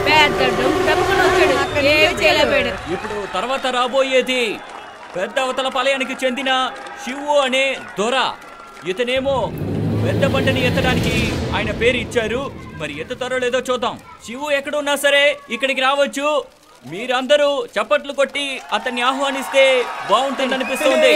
పెద్ద డబ్బుకొని వచ్చాడు, ఏమి చేయలేకపోయాడు. ఇప్పుడు తర్వాత రాబోయేది పెద్ద అవతల పాలయానికి చెందిన శివు అనే దొర. ఇతనేమో పెద్ద బండని ఎత్తడానికి ఆయన పేరు ఇచ్చారు. మరి ఎత్తుతారో లేదో చూద్దాం. శివు ఎక్కడున్నా సరే ఇక్కడికి రావచ్చు. మీరందరూ చప్పట్లు కొట్టి అతన్ని ఆహ్వానిస్తే బాగుంటుంది అనిపిస్తుంది.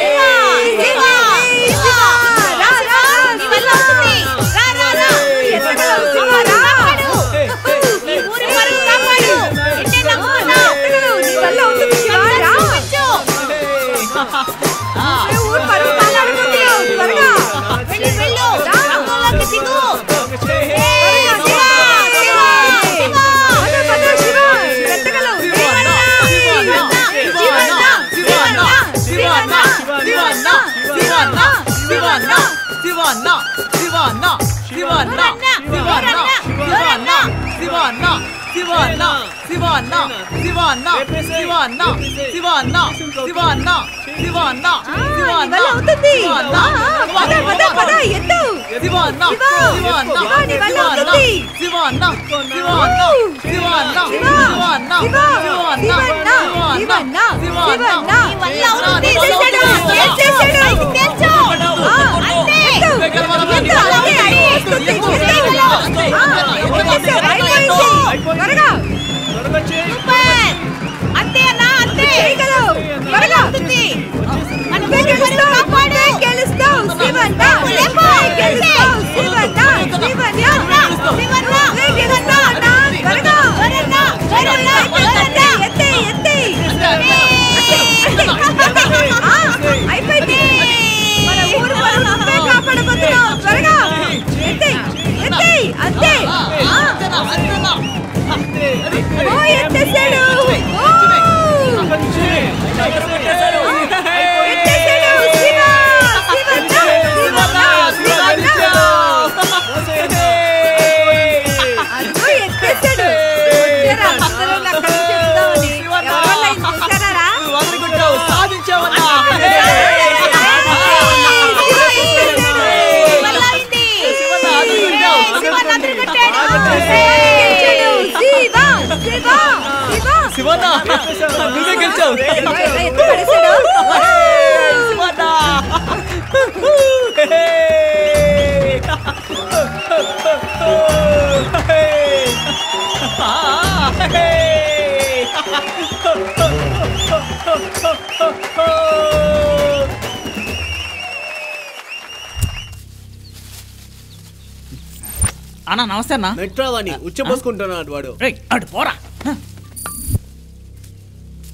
అన్నా నమస్తే అన్నా. మెట్రావాణి ఉచ్చపోసుకుంటున్నాడు వాడు. అటు పోరా.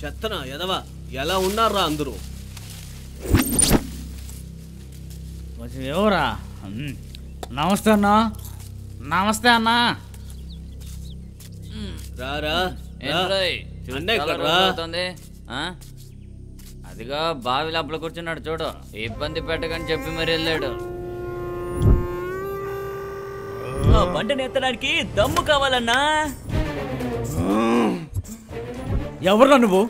చెత్తనా ఎదవా, ఎలా ఉన్నారా అందరూ? ఎవరా? నమస్తే అన్నా. నమస్తే అన్నా. రారా అదిగా బావి లోపల కూర్చున్నాడు చూడు. ఇబ్బంది పెట్టకని చెప్పి మరి వెళ్ళాడు. బండిని ఎత్తడానికి దమ్ము కావాలన్నా. ఎవరురా నువ్వు?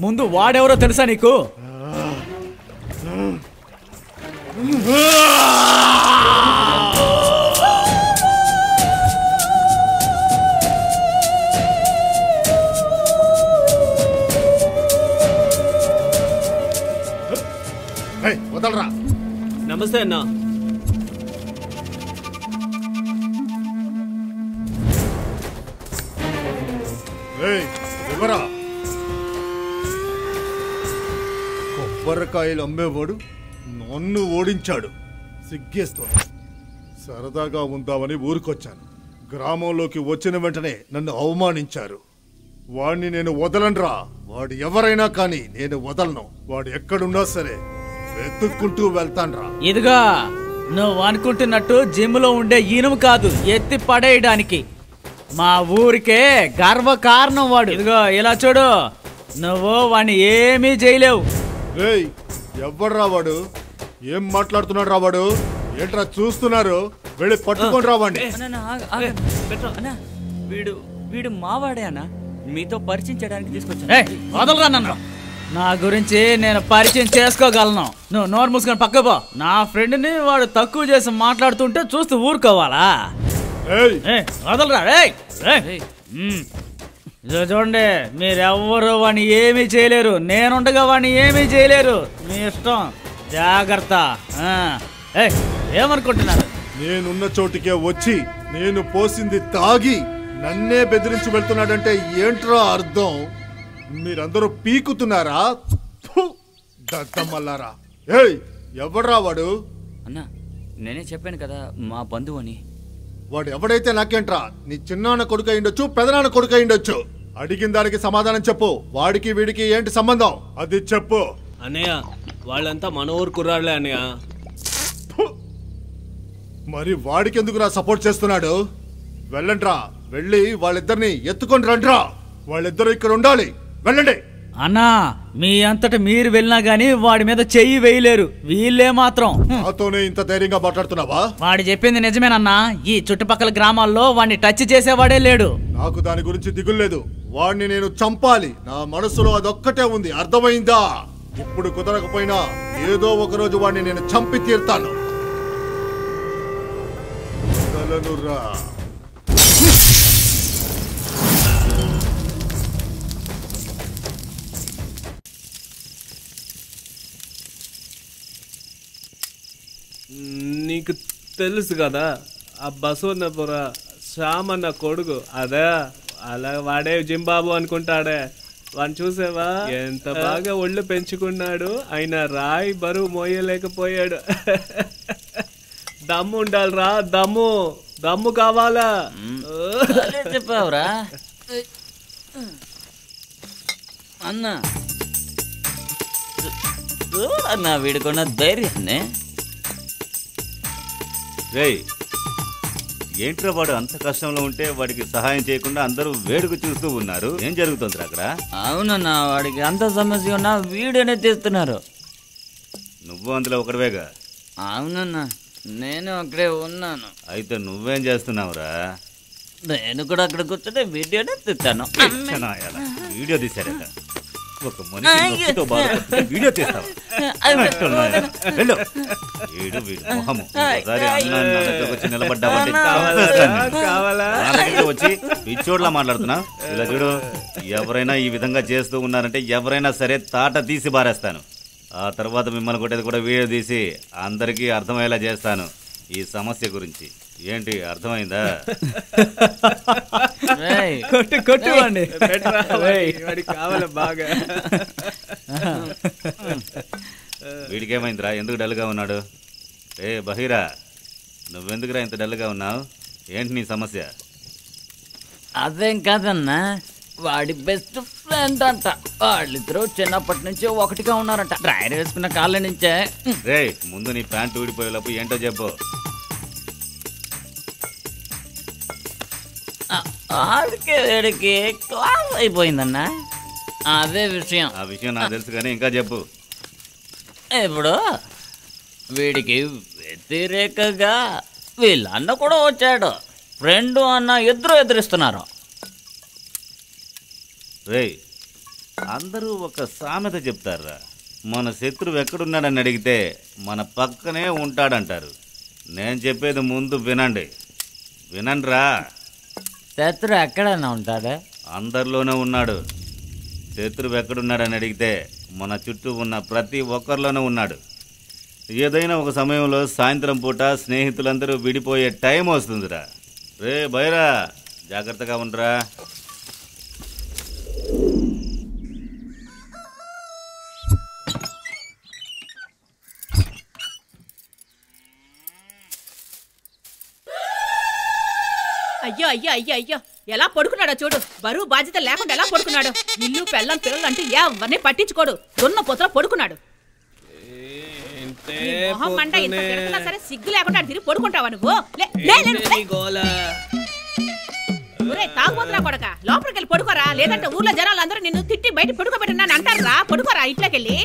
ముందు వాడెవరో తెలుసా నీకు? వదలరా. నమస్తే అన్నా. కొబ్బరికాయలు అమ్మేవాడు నన్ను ఓడించాడు. సిగ్గేస్తోంది. సరదాగా ఉందామని ఊరికొచ్చాను. గ్రామంలోకి వచ్చిన వెంటనే నన్ను అవమానించారు. వాడిని నేను వదలనురా. వాడు ఎవరైనా కానీ నేను వదలను. వాడు ఎక్కడున్నా సరే వెతుక్కుంటూ వెళ్తాన్రా. ఇదిగా నువ్వు అనుకుంటున్నట్టు జిమ్ లో ఉండే ఇనుము కాదు, ఎత్తి పడేయడానికి. మా ఊరికే గర్వ కారణం వాడు. ఇదిగో ఇలా చూడు, నువ్వు వాడిని ఏమీ చేయలేవు. రేయ్, ఎవ్వడ్రా వాడు? ఏం మాట్లాడుతున్నాడు రా వాడు? ఏంట్రా చూస్తున్నారు? వెళ్ళి పట్టుకొని రావండి. వీడు మావాడే అన్న, మీతో పరిచయం చేయడానికి తీసుకొచ్చాను. వదలరా నన్ను. నా గురించి నేను పరిచయం చేసుకోగలను. నువ్వు నోరు మూసుకొని పక్క పో. నా ఫ్రెండ్ని వాడు తక్కువ చేసి మాట్లాడుతుంటే చూస్తూ ఊరుకోవాలా? వదలరా. చూడండి, మీరెవ్వరు వాడిని ఏమీ చేయలేరు. నేనుండగా వాడిని ఏమీ చేయలేరు. మీ ఇష్టం. జాగ్రత్త. ఏమనుకుంటున్నారు? నేనున్న చోటికే వచ్చి నేను పోసింది తాగి నన్నే బెదిరించి వెళ్తున్నాడంటే ఏంట్రా అర్థం? మీరందరూ పీకుతున్నారా? దద్దమల్లారా! ఏయ్, ఎవడ్రా వాడు? అన్నా, నేనే చెప్పాను కదా మా బంధువు అని. వాడు ఎవడైతే నాకేంట్రా? నీ చిన్నాన్న కొడుకు అయిండొచ్చు, పెదనాన్న కొడుకు అయిండొచ్చు. అడిగిన దానికి సమాధానం చెప్పు. వాడికి వీడికి ఏంటి సంబంధం? అది చెప్పు. అన్నయ్య, వాళ్ళంతా మన ఊరు కుర్రాళ్ళే అన్నయ్య. మరి వాడికి ఎందుకురా సపోర్ట్ చేస్తున్నాడు? వెళ్ళండ్రా, వెళ్ళి వాళ్ళిద్దరిని ఎత్తుకొని రండ్రా. వాళ్ళిద్దరూ ఇక్కడ ఉండాలి. వెళ్ళండి. అన్నా, మీ అంతట మీరు వెళ్ళినా గానీ వాడి మీద చెయ్యి వేయలేరు. వీళ్ళే మాత్రం. నాతోనే ఇంత ధైర్యంగా మాట్లాడుతున్నావా? వాడు చెప్పింది నిజమేనన్నా. ఈ చుట్టుపక్కల గ్రామాల్లో వాడిని టచ్ చేసేవాడే లేడు. నాకు దాని గురించి దిగులేదు. వాడిని నేను చంపాలి. నా మనసులో అదొక్కటే ఉంది. అర్థమైందా? ఇప్పుడు కుదరకపోయినా ఏదో ఒక రోజు వాడిని నేను చంపి తీరుతాను. కలనురా. నీకు తెలుసు కదా, ఆ బసవన్నపుర శ్యామన్న కొడుకు అదే. అలా వాడే జింబాబు అనుకుంటాడే. వాడిని చూసావా? ఎంత బాగా ఒళ్ళు పెంచుకున్నాడు. ఆయన రాయి బరువు మోయలేకపోయాడు. దమ్ము ఉండాలిరా, దమ్ము. దమ్ము కావాలా? చెప్పావురా అన్నా. అన్నా, వీడుకున్న ధైర్యాన్ని. రేయ్, ఏంట్రా వాడు అంత కష్టంలో ఉంటే వాడికి సహాయం చేయకుండా అందరూ వేడుక చూస్తూ ఉన్నారు. ఏం జరుగుతుంది అక్కడ? అవునన్నా, వాడికి అంత సమస్య ఉన్నా వీడియోనే తీస్తున్నారు. నువ్వు అందులో ఒకటివేగా? అవునన్నా, నేను అక్కడే ఉన్నాను. అయితే నువ్వేం చేస్తున్నావురా? నేను కూడా అక్కడ కూర్చొని వీడియోనే తీస్తాను. వీడియో తీశారట. ఒక మనిషి వీడియో తీస్తావా? వెళ్ళు. వీడు మొహము వచ్చి నిలబడ్డావంటే వచ్చి పిచ్చోడ్లా మాట్లాడుతున్నా. ఇలా చూడు, ఎవరైనా ఈ విధంగా చేస్తూ ఉన్నారంటే ఎవరైనా సరే తాట తీసి బారేస్తాను. ఆ తర్వాత మిమ్మల్ని కొట్టేది కూడా వీడియో తీసి అందరికీ అర్థమయ్యేలా చేస్తాను ఈ సమస్య గురించి. ఏంటి, అర్థమైందా? కొట్టుకోండి. కావాలి బాగా. వీడికేమైందిరా? ఎందుకు డల్గా ఉన్నాడు? ఏ బహీరా, నువ్వెందుకురా ఇంత డల్గా ఉన్నావు? ఏంటి నీ సమస్య? అదేం కాదన్నా, వాడి బెస్ట్ ఫ్రెండ్ అంట. వాళ్ళిద్దరూ చిన్నప్పటి నుంచి ఒకటిగా ఉన్నారంట. డ్రైవర్ వేసుకున్న కాళ్ళ నుంచే. రే, ముందు నీ ప్యాంటు ఊడిపోయేలోపు ఏంటో చెప్పు. ఆడికి వీడికి క్లాస్ అయిపోయిందన్నా. అదే విషయం. ఆ విషయం నాకు తెలుసు కానీ ఇంకా చెప్పు. ఇప్పుడు వీడికి వ్యతిరేకంగా వీళ్ళ అన్న కూడా వచ్చాడు. ఫ్రెండ్ అన్న ఇద్దరు ఎదురిస్తున్నారు. రేయ్, అందరూ ఒక సామెత చెప్తారా? మన శత్రువు ఎక్కడున్నాడని అడిగితే మన పక్కనే ఉంటాడంటారు. నేను చెప్పేది ముందు వినండి. వినండిరా. శత్రువు ఎక్కడైనా ఉంటాడా? అందరిలోనే ఉన్నాడు. శత్రువు ఎక్కడున్నాడని అడిగితే మన చుట్టూ ఉన్న ప్రతి ఒక్కరిలోనే ఉన్నాడు. ఏదైనా ఒక సమయంలో సాయంత్రం పూట స్నేహితులందరూ విడిపోయే టైం వస్తుందిరా. రే బైరా, జాగ్రత్తగా ఉండరా. అయ్యో అయ్యో అయ్యో అయ్యో, ఎలా పడుకున్నాడో చూడు. బరువు బాధ్యత లేకుండా ఎలా పడుకున్నాడు. ఇల్లు పెళ్ళం పిల్లలు అంటూ ఎవరిని పట్టించుకోడు. దొన్న పొత్తలో పడుకున్నాడు. మొహం మంట ఇంత తిరుగుతున్నా సరే సిగ్గు లేకుండా తిరిగి పడుకుంటావా నువ్వు? తాగుబోతున్నా కొడక, లోపలికి వెళ్ళి పడుకోరా. లేదంటే ఊర్లో జనాలు అందరూ నిన్ను తిట్టి బయట పడుకోబెట్టినా అంటారా. పడుకోరా ఇంట్లోకెళ్ళి.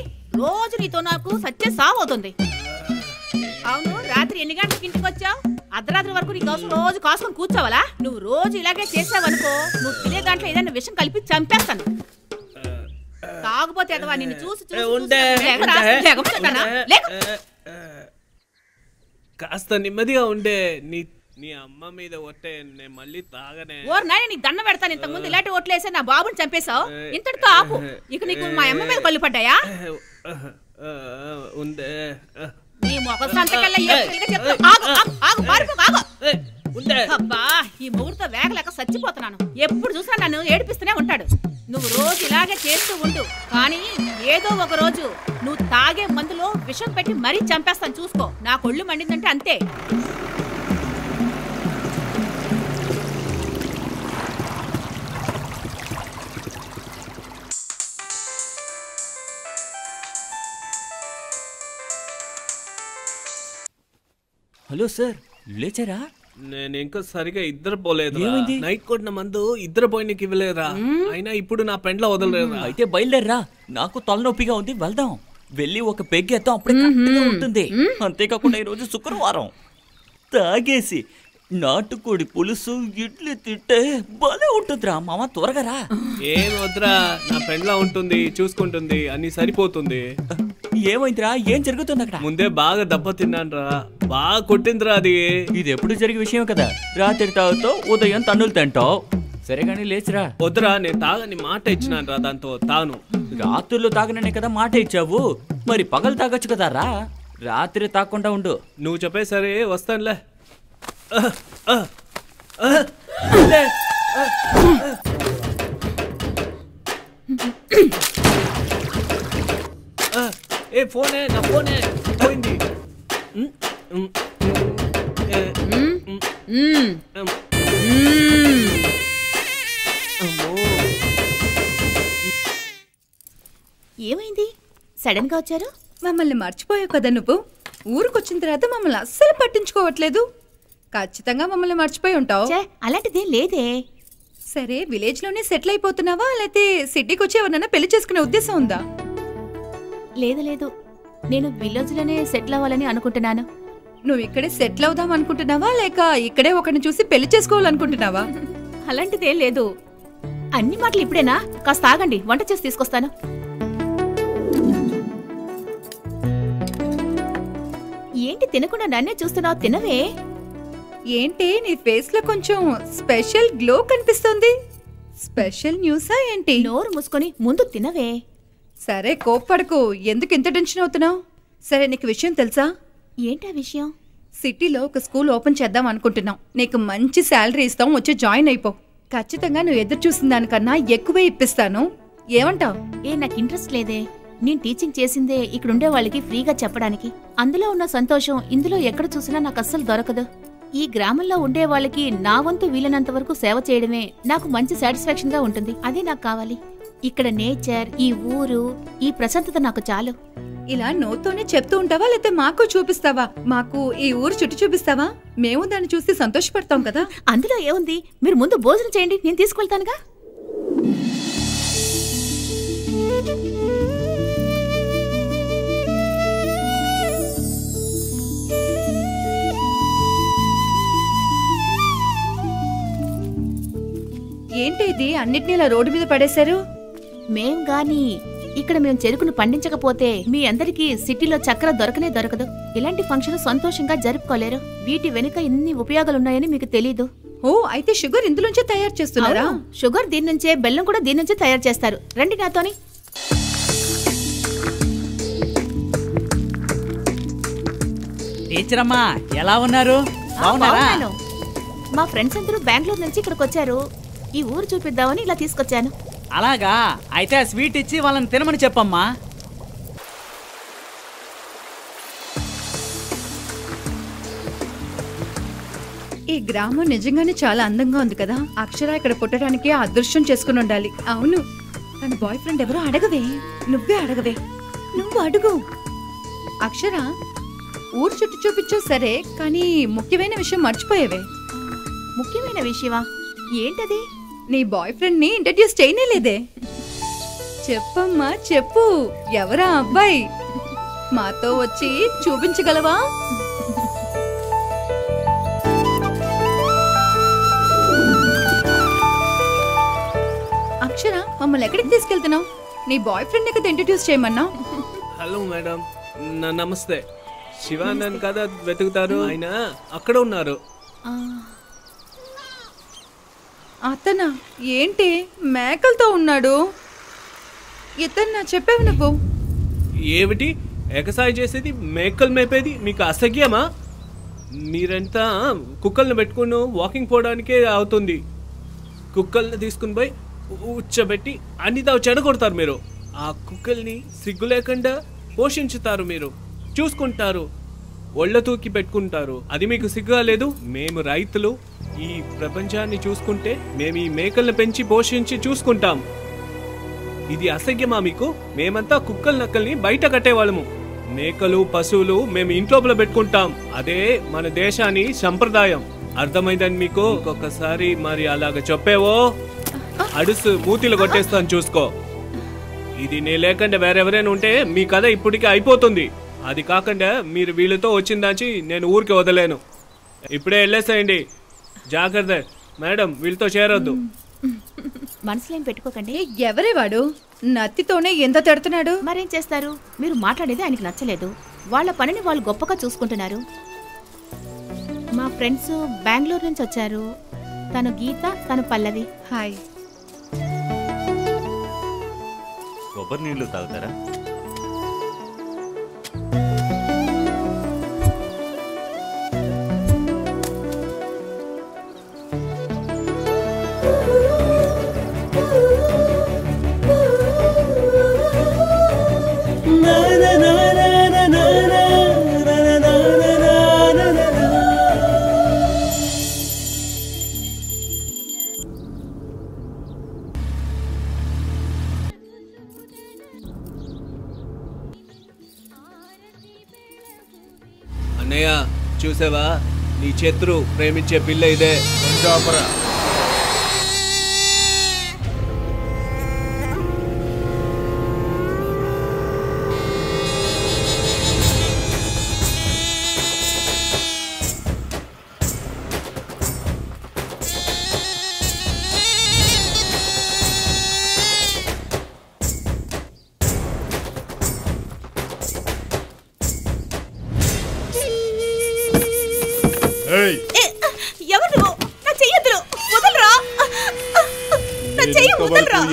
రోజు నీతో నాకు సత్య సావవుతుంది. అవును, రాత్రి ఎన్ని గంటలకు ఇంటికి వచ్చావు? అర్ధరాత్రి వరకు నీ కోసం రోజు కాసుకొని కూర్చోవాలా? నువ్వు రోజు ఇలాగే చేసావనుకో, నువ్వు తినే దాంట్లో ఏదైనా విషయం కలిపి చంపేస్తాను. తాగుపోతే అదవా నిన్ను చూసి కాస్త నెమ్మదిగా ఉండే. నీ అమ్మ మీద ఒట్టే నేను మళ్ళీ తాగనే. ఓర్ నాయన నీకు దండం పెడతాను. ఇంతకు ముందు ఇలాంటి ఓట్లేసి నా బాబుని చంపేశావు. ఇంతటితో ఆపు. ఇక నీకు మా అమ్మ మీద కళ్ళు పడ్డాయా? ఉందే నీ మొహం సంతకల్లా ఏడుగా చెప్తా. ఆగు ఆగు ఆగు పారిపో ఆగు. అబ్బా ఈ మొగుడుతో వేగలేక చచ్చిపోతున్నాను. ఎప్పుడు చూసినా నన్ను ఏడిపిస్తూనే ఉంటాడు. నువ్వు రోజు ఇలాగే చేస్తూ ఉండు. కానీ ఏదో ఒక రోజు నువ్వు తాగే మందులో విషం పెట్టి మరీ చంపేస్తాను చూసుకో. నా కొళ్ళు మండిందంటే అంతే. హలో సార్, లేచారా? నేను ఇంకా సరిగా ఇద్దరు పోలేదు. ఏమైంది? నైట్ కొట్టిన మందు ఇద్దరు పోయినకి ఇవ్వలేరా? అయినా ఇప్పుడు నా పెండ్ల వదలలేరా? అయితే బయలుదేరరా. నాకు తలనొప్పిగా ఉంది, వెళ్దాం. వెళ్ళి ఒక పెగ్గేద్దాం, అప్పుడే కరెక్ట్గా ఉంటుంది. అంతేకాకుండా ఈరోజు శుక్రవారం. తాగేసి నాటుకోడి పులుసు ఇడ్లీ తింటే భలే ఉంటుందిరా మామ. త్వరగా రా. ఏం వద్దురా, నా పెండ్ల ఉంటుంది, చూసుకుంటుంది, అన్ని సరిపోతుంది. ఏమైందిరా? ఏం జరుగుతుంది అక్కడ? ముందే బాగా దెబ్బ తిన్నాను రా, బాగా కొట్టిందిరా అది. ఇది ఎప్పుడు జరిగే విషయం కదా. రాత్రి తాగుతావు, ఉదయం తన్నులు తింటావు. సరే కానీ లేచిరా. వద్దురా, నేను తాగని మాట ఇచ్చినాను రా, దాంతో తాను. రాత్రులు తాగననే కదా మాట ఇచ్చావు, మరి పగలు తాగొచ్చు కదా రా. రాత్రి తాగకుండా ఉండు. నువ్వు చెప్పే సరే వస్తానులే. ఏ ఫోనే, నా ఫోనే పోయింది. ఏమైంది? సడన్ గా వచ్చారు? మమ్మల్ని మర్చిపోయావు కదా నువ్వు. ఊరికొచ్చిన తర్వాత మమ్మల్ని అస్సలు పట్టించుకోవట్లేదు. ఖచ్చితంగా మమ్మల్ని మర్చిపోయి ఉంటావు. అలాంటిదేం లేదే. సరే, విలేజ్ లోనే సెటిల్ అయిపోతున్నావా, లేకపోతే సిటీకి వచ్చి ఎవరన్నా పెళ్లి చేసుకునే ఉద్దేశం ఉందా? లేదు లేదు, నేను విలేజ్ లోనే సెటిల్ అవ్వాలని అనుకుంటున్నాను. నువ్వు ఇక్కడే సెటిల్ అవుదాం అనుకుంటున్నావా, లేక ఇక్కడే ఒకరిని చూసి పెళ్లి చేసుకోవాలనుకుంటున్నావా? అలాంటిదేం లేదు. అన్ని మాటలు ఇప్పుడేనా? కాస్త ఆగండి, వంట చేసి తీసుకొస్తాను. ఏంటి తినకుండా నన్నే చూస్తున్నావు? తినవే. ఏంటి నీ ఫేస్ లో కొంచెం స్పెషల్ గ్లో కనిపిస్తుంది. స్పెషల్ న్యూసా ఏంటి? నోరు మూసుకొని ముందు తినవే. సరే కోప్పడకు. ఎందుకు ఇంత టెన్షన్ అవుతున్నావు? సరే, నీకు విషయం తెలుసా? ఏంటా విషయం? సిటీలో ఒక స్కూల్ ఓపెన్ చేద్దాం అనుకుంటున్నాం. నీకు మంచి శాలరీ ఇస్తాం, వచ్చి జాయిన్ అయిపో. ఖచ్చితంగా నువ్వు ఎదురు చూసిన దానికన్నా ఎక్కువే ఇప్పిస్తాను. ఏమంటావు? నాకు ఇంట్రెస్ట్ లేదే. నేను టీచింగ్ చేసిందే ఇక్కడుండే వాళ్ళకి ఫ్రీగా చెప్పడానికి. అందులో ఉన్న సంతోషం ఇందులో ఎక్కడ చూసినా నాకు అస్సలు దొరకదు. ఈ గ్రామంలో ఉండే వాళ్ళకి నా వంతు వీలైనంత వరకు సేవ చేయడమే నాకు మంచి సాటిస్ఫాక్షన్ గా ఉంటుంది. అదే నాకు కావాలి. ఇక్కడ నేచర్, ఈ ఊరు, ఈ ప్రశాంతత నాకు చాలు. ఇలా నోతోనే చెప్తూ ఉంటావా, లేకపోతే మాకు చూపిస్తావా? మాకు ఈ ఊరు చుట్టూ చూపిస్తావా? మేము దాన్ని చూసి సంతోషపడతాం కదా. అందులో ఏముంది? మీరు ముందు భోజనం చేయండి, నేను తీసుకెళ్తానుగా. ఏంటి ఇది అన్నిటినీ ఇలా రోడ్డు మీద పడేశారు? మేం గాని ఇక్కడ మేము చెరుకును పండించకపోతే మీ అందరికీ సిటీలో చక్కెర దొరకనే దొరకదు. ఇలాంటి ఫంక్షన్ సంతోషంగా జరుపుకోలేరు. వీటి వెనుక ఇన్ని ఉపయోగాలున్నాయని మీకు తెలీదు. ఓ, అయితే షుగర్ ఇందులోంచే తయారు చేస్తున్నారా? షుగర్ దీని నుంచే, బెల్లం కూడా దీని నుంచే తయారు చేస్తారు. రండి నాతోని. టీచర్ అమ్మా, ఎలా ఉన్నారు? బాగున్నాను. మా ఫ్రెండ్స్ అందరూ బెంగళూరు నుంచి ఇక్కడికి వచ్చారు. ఈ ఊరు చూపిద్దామని ఇలా తీసుకొచ్చాను. అలాగా? అయితే ఆ స్వీట్ ఇచ్చి వాళ్ళని తినమని చెప్పమ్మా. ఈ గ్రామం నిజంగానే చాలా అందంగా ఉంది కదా. అక్షర ఇక్కడ పుట్టడానికి అదృష్టం చేసుకుని ఉండాలి. అవును, తన బాయ్ ఫ్రెండ్ ఎవరో అడగవే. నువ్వే అడగవే. నువ్వు అడుగు. అక్షర, ఊరు చుట్టూ చూపించావు సరే, కానీ ముఖ్యమైన విషయం మర్చిపోయేవే. ముఖ్యమైన విషయమా? ఏంటది? నీ బాయ్ ఫ్రెండ్ ని ఇంట్రడ్యూస్ చేయనేలేదే. చెప్పమ్మా, చెప్పు. ఎవరా అబ్బాయి? మాతో వచ్చి చూపించగలవా? అక్షర, మమ్మల్ని ఎక్కడికి తీసుకెళ్తున్నావు? నీ బాయ్ ఫ్రెండ్ కదా ఇంట్రడ్యూస్ చేయమన్నా. హలో మేడం, నమస్తే. శివానంద్ కదా వెతుకుతారు, ఆయన అక్కడ ఉన్నారు. అతనా? ఏంటి మేకలతో ఉన్నాడు? ఇతన్నా చెప్పావు నువ్వు? ఏమిటి ఎగసాయి చేసేది, మేకలు మేపేది మీకు అసహ్యమా? మీరంతా కుక్కల్ని పెట్టుకుని వాకింగ్ పోవడానికే అవుతుంది. కుక్కల్ని తీసుకుని పోయి ఉచ్చబెట్టి అన్ని తావు చెడగొడతారు మీరు. ఆ కుక్కల్ని సిగ్గు లేకుండా పోషించుతారు, మీరు చూసుకుంటారు, ఒళ్ళ తూకి పెట్టుకుంటారు. అది మీకు సిగ్గుగా లేదు? మేము రైతులు ఈ ప్రపంచాన్ని చూసుకుంటే మేము ఈ మేకల్ని పెంచి పోషించి చూసుకుంటాం. ఇది అసహ్యమా మీకు? మేమంతా కుక్కలు నక్కల్ని బయట కట్టేవాళ్ళము. మేకలు పశువులు మేము ఇంట్లోపల పెట్టుకుంటాం. అదే మన దేశాన్ని సంప్రదాయం. అర్థమైందని మీకు? ఒక్కొక్కసారి మరి అలాగ చెప్పేవో అడుసు మూతిలో కొట్టేస్తాను, చూసుకో. ఇది నే లేకుండా వేరెవరైనా ఉంటే మీ కథ ఇప్పటికే అయిపోతుంది. అది కాకుండా మీరు వీళ్ళతో వచ్చిందాచి నేను ఊరికి వదలేను. ఇప్పుడే వెళ్ళేసేయండి, జాగ్రత్త. మేడం, వీళ్ళతో చేరొద్దు. మనసులో ఏం పెట్టుకోకండి. ఎవరే వాడు? నత్తితోనే ఎంత తిడుతున్నాడు. మరేం చేస్తారు? మీరు మాట్లాడేది ఆయనకి నచ్చలేదు. వాళ్ళ పనిని వాళ్ళు గొప్పగా చూసుకుంటున్నారు. మా ఫ్రెండ్స్ బెంగళూరు నుంచి వచ్చారు. తను గీత, తను పల్లవి. హాయ్. కొబ్బరి నీళ్లు తాగుతారా? అన్నయ్య, చూసావా? నీ శత్రు ప్రేమించే పిల్ల ఇదే.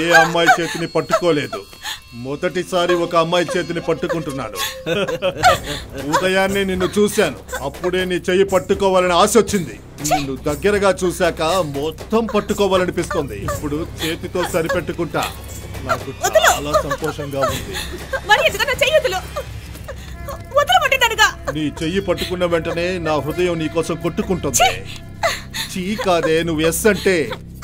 ఏ అమ్మాయి చేతిని పట్టుకోలేదు. మొదటిసారి ఒక అమ్మాయి చేతిని పట్టుకుంటున్నాను. ఉదయాన్నే నిన్ను చూశాను, అప్పుడే నీ చెయ్యి పట్టుకోవాలని ఆశ వచ్చింది. నిన్ను దగ్గరగా చూశాక మొత్తం పట్టుకోవాలనిపిస్తుంది. ఇప్పుడు చేతితో సరిపెట్టుకుంటా. నాకు చాలా సంతోషంగా ఉంది. నీ చెయ్యి పట్టుకున్న వెంటనే నా హృదయం నీ కోసం కొట్టుకుంటుంది. చీ కాదే, నువ్వు ఎస్ అంటే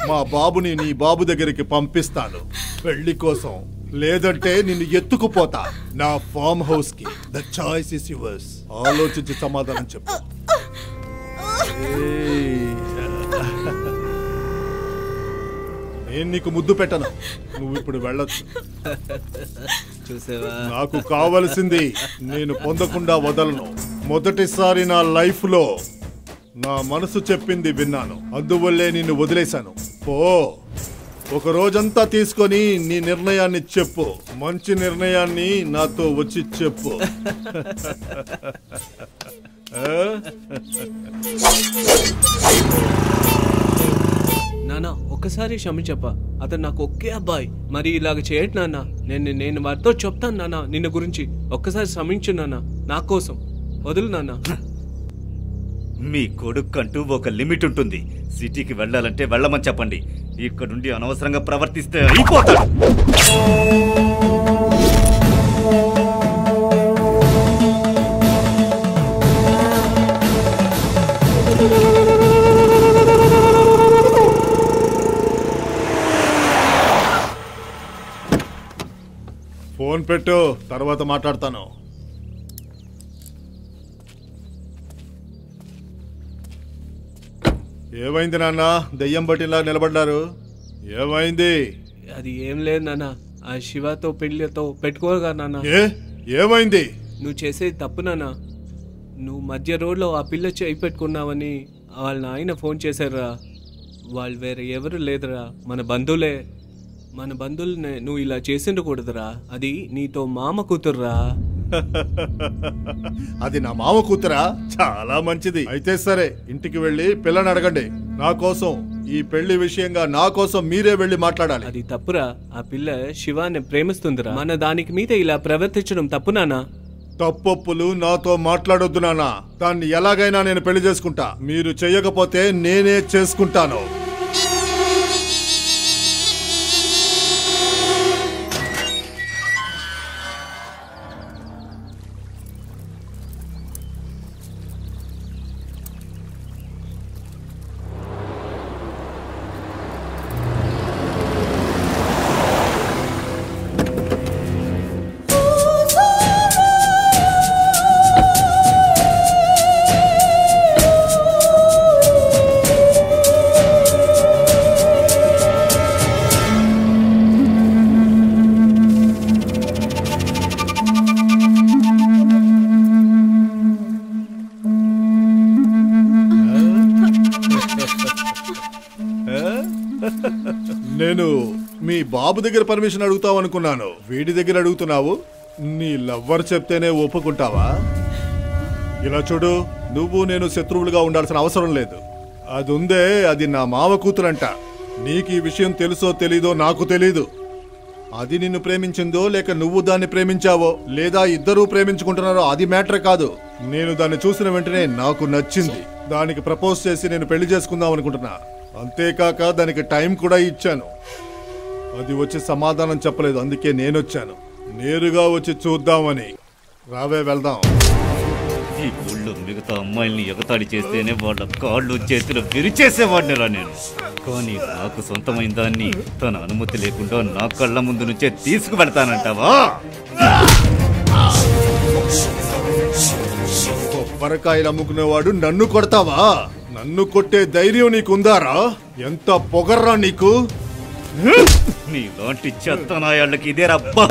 మా బాబుని నీ బాబు దగ్గరికి పంపిస్తాను పెళ్లి కోసం. లేదంటే నిన్ను ఎత్తుకుపోతా నా ఫామ్ హౌస్ కి. The choice is yours. ఆలోచించి సమాధానం చెప్పు. నేను నీకు ముద్దు పెట్టను, నువ్వు ఇప్పుడు వెళ్ళొచ్చు. చూసావా? నాకు కావలసింది నేను పొందకుండా వదలను. మొదటిసారి నా లైఫ్ లో నా మనసు చెప్పింది విన్నాను, అందువల్లే నిన్ను వదిలేశాను. పో, ఒక రోజంతా తీసుకొని నీ నిర్ణయాన్ని చెప్పు. మంచి నిర్ణయాన్ని నాతో వచ్చి చెప్పు. నాన్న, ఒక్కసారి క్షమించప్ప. అతను నాకు ఒకే అబ్బాయి. మరి ఇలాగ చేయట్ నాన్న. నేను వారితో చెప్తాను నాన్న నిన్న గురించి. ఒక్కసారి క్షమించు నాన్న, నా కోసం వదులు నాన్న. మీ కొడుకంటూ ఒక లిమిట్ ఉంటుంది. సిటీకి వెళ్ళాలంటే వెళ్ళమని చెప్పండి. ఇక్కడ నుండి అనవసరంగా ప్రవర్తిస్తే అయిపోతాడు. ఫోన్ పెట్టు, తర్వాత మాట్లాడతాను. ఏమైంది నాన్న? దెయ్యం బట్టిలా నిలబడ్డారు, ఏమైంది? అది ఏం లేదు నాన్న, ఆ శివతో పెళ్లితో పెట్టుకోగా నాన్న. ఏమైంది? నువ్వు చేసేది తప్పు నాన్న. నువ్వు మధ్య రోడ్లో ఆ పిల్ల చేయి పెట్టుకున్నావని వాళ్ళ నాయన ఫోన్ చేశారా. వాళ్ళు వేరే ఎవరు లేదురా, మన బంధువులే. మన బంధువులనే నువ్వు ఇలా చేసిండకూడదురా. అది నీతో మామ కూతుర్రా. అది నా మామ కూతురా? చాలా మంచిది. అయితే సరే, ఇంటికి వెళ్ళి పిల్లని అడగండి. నా కోసం, ఈ పెళ్లి విషయంగా నా కోసం మీరే వెళ్ళి మాట్లాడాలి. అది తప్పురా. ఆ పిల్ల శివాన్ని ప్రేమిస్తుందిరా. మన దానికి మీద ఇలా ప్రవర్తించడం తప్పు నానా. తప్పొప్పులు నాతో మాట్లాడొద్దు నాన్న. దాన్ని ఎలాగైనా నేను పెళ్లి చేసుకుంటా. మీరు చెయ్యకపోతే నేనే చేసుకుంటాను. నేను మీ బాబు దగ్గర పర్మిషన్ అడుగుతావు అనుకున్నాను. వీడి దగ్గర అడుగుతున్నావు. నీ లవ్వర్ చెప్తేనే ఒప్పుకుంటావా? ఇలా చూడు, నువ్వు నేను శత్రువులుగా ఉండాల్సిన అవసరం లేదు. అది ఉందే, అది నా మావ కూతురంట. నీకు ఈ విషయం తెలుసో తెలీదో నాకు తెలీదు. అది నిన్ను ప్రేమించిందో లేక నువ్వు దాన్ని ప్రేమించావో, లేదా ఇద్దరూ ప్రేమించుకుంటున్నారో అది మ్యాటర్ కాదు. నేను దాన్ని చూసిన వెంటనే నాకు నచ్చింది. దానికి ప్రపోజ్ చేసి నేను పెళ్లి చేసుకుందాం అనుకుంటున్నా. అంతేకాక దానికి టైం కూడా ఇచ్చాను. అది వచ్చి సమాధానం చెప్పలేదు. అందుకే నేనొచ్చాను, నేరుగా వచ్చి చూద్దామని. రావే, వెళ్దాం. ఈ ఊళ్ళో మిగతా అమ్మాయిల్ని ఎగతాళి చేస్తేనే వాళ్ళ కాళ్ళు చేతులు విరిచేసేవాడిని రా నేను. కానీ నాకు సొంతమైన దాన్ని తన అనుమతి లేకుండా నా కళ్ళ ముందు నుంచే తీసుకువెళ్తానంటావా? కొబ్బరికాయలు అమ్ముకునేవాడు నన్ను కొడతావా? నన్ను కొట్టే ధైర్యం నీకుందారా? ఎంత పొగర్రా నీకు? నీలాంటి చెత్త నాయాళ్ళకి ఇదే రబ్బా.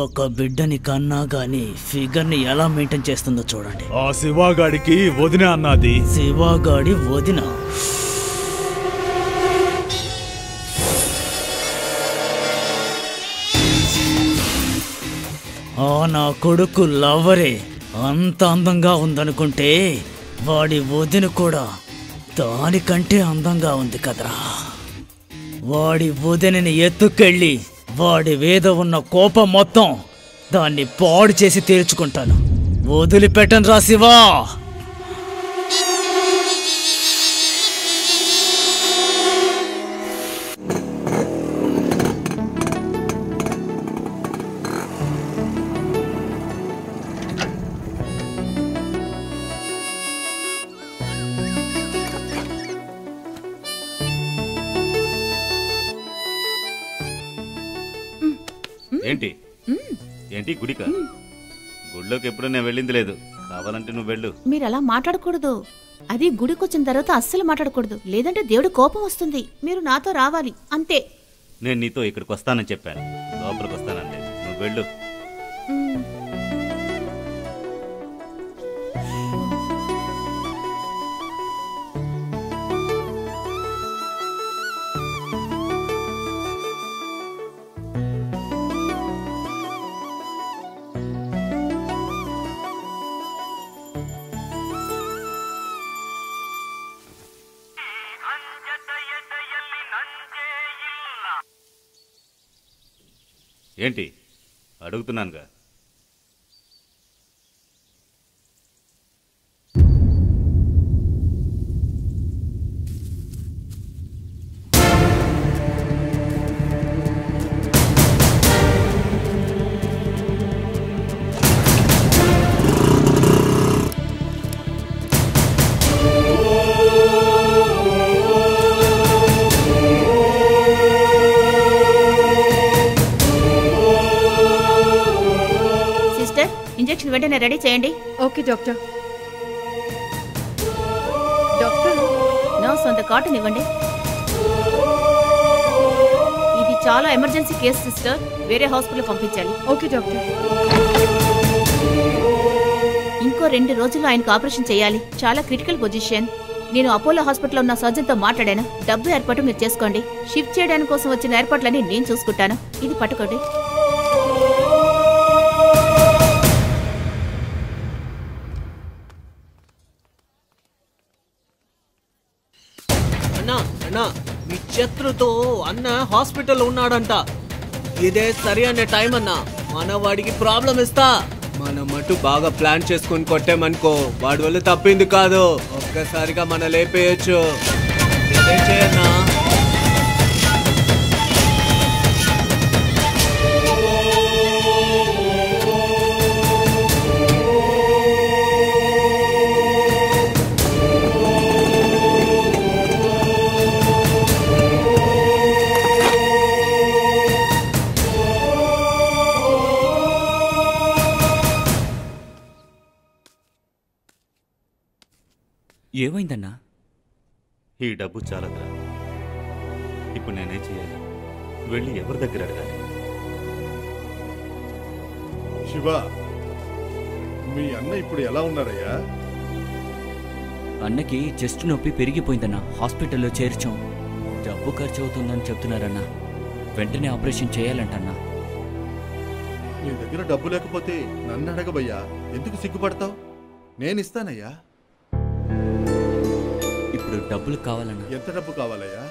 ఒక బిడ్డని కన్నా గాని ఫిగర్ ని ఎలా మెయింటైన్ చేస్తుందో చూడండి. ఆ శివాగాడికి వదిన అన్నది. శివాగాడి వదిన? ఆ నా కొడుకు లవ్వరే అంత అందంగా ఉందనుకుంటే వాడి వదిన కూడా దానికంటే అందంగా ఉంది కదరా. వాడి వదినని ఎత్తుకెళ్ళి వాడి మీద ఉన్న కోపం మొత్తం దాన్ని పాడు చేసి తీర్చుకుంటాను. వదిలిపెట్టను రా శివా. ఏంటి ఏంటి గుడిక? గుడిలోకి ఎప్పుడు నేను వెళ్ళింది లేదు. కావాలంటే నువ్వు వెళ్ళు. మీరు అలా మాట్లాడకూడదు. అది గుడికొచ్చిన తర్వాత అస్సలు మాట్లాడకూడదు, లేదంటే దేవుడి కోపం వస్తుంది. మీరు నాతో రావాలి అంతే. నేను నీతో ఇక్కడికి వస్తానని చెప్పాను, లోపలికి వస్తానని లేదు. వెళ్ళు. ఏంటి అడుగుతున్నానుగా. ఇంజెక్షన్ వెంటనే రెడీ చేయండి. Okay doctor. డాక్టర్ నర్స్ అంత కాటన్ ఇవ్వండి. ఇది చాలా ఎమర్జెన్సీ కేసు సిస్టర్, వేరే హాస్పిటల్ పంపించాలి. Okay doctor. ఇంకో 2 రోజుల్లో ఆయనకు ఆపరేషన్ చేయాలి, చాలా క్రిటికల్ పొజిషన్. నేను అపోలో హాస్పిటల్లో ఉన్న సర్జన్తో మాట్లాడాను. డబ్బు ఏర్పాటు మీరు చేసుకోండి. షిఫ్ట్ చేయడానికి కోసం వచ్చిన ఏర్పాట్లన్నీ నేను చూసుకుంటాను. ఇది పట్టుకోండి. మీ శత్రుతో అన్న హాస్పిటల్లో ఉన్నాడంట. ఇదే సరి అనే టైం అన్నా. మన వాడికి ప్రాబ్లం ఇస్తా. మనం మటు బాగా ప్లాన్ చేసుకుని కొట్టామనుకో, వాడి వల్ల తప్పింది కాదు. ఒక్కసారిగా మన లేపేయచ్చు. ఇదే చేయన్నా. ఏమైందన్నా? ఈ డబ్బు చాలదురా. ఇప్పుడు నేనేం చేయాలి? వెళ్ళి ఎవరి దగ్గర అడగాలి? శివ, మీ అన్న ఇప్పుడు ఎలా ఉన్నారయ్యా? అన్నకి చెస్ట్ నొప్పి పెరిగిపోయిందన్నా. హాస్పిటల్లో చేర్చాం. డబ్బు ఖర్చు అవుతుందని చెప్తున్నారన్నా. వెంటనే ఆపరేషన్ చేయాలంటన్నా. నీ దగ్గర డబ్బు లేకపోతే నన్ను అడగబయ్యా. ఎందుకు సిగ్గుపడతావు? నేను ఇస్తానయ్యా. ఇప్పుడు డబ్బులు కావాలన్నా. ఎంత డబ్బు కావాలయ్యా?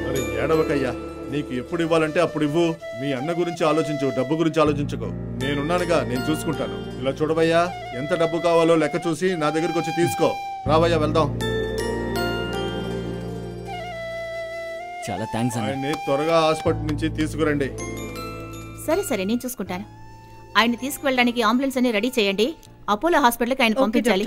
అరే ఏడవకయ్యా. నీకు ఎప్పుడు ఇవ్వాలంటే అప్పుడు ఇవ్వు. మీ అన్న గురించి ఆలోచించు, డబ్బు గురించి ఆలోచించుకో. నేనున్నానుగా, నేను చూసుకుంటాను. ఇలా చూడవయ్యా, ఎంత డబ్బు కావాలో లెక్క చూసి నా దగ్గరికి వచ్చి తీసుకో. రావయ్యా, వెళ్దాం. చాలా థ్యాంక్స్ అన్న. ఆయన్ని త్వరగా హాస్పిటల్ నుంచి తీసుకురండి. సరే సరే, నేను చూసుకుంటాను. ఆయన్ని తీసుకువెళ్ళడానికి అంబులెన్స్ అన్ని రెడీ చేయండి. అపోలో హాస్పిటల్కి ఆయన పంపించాలి.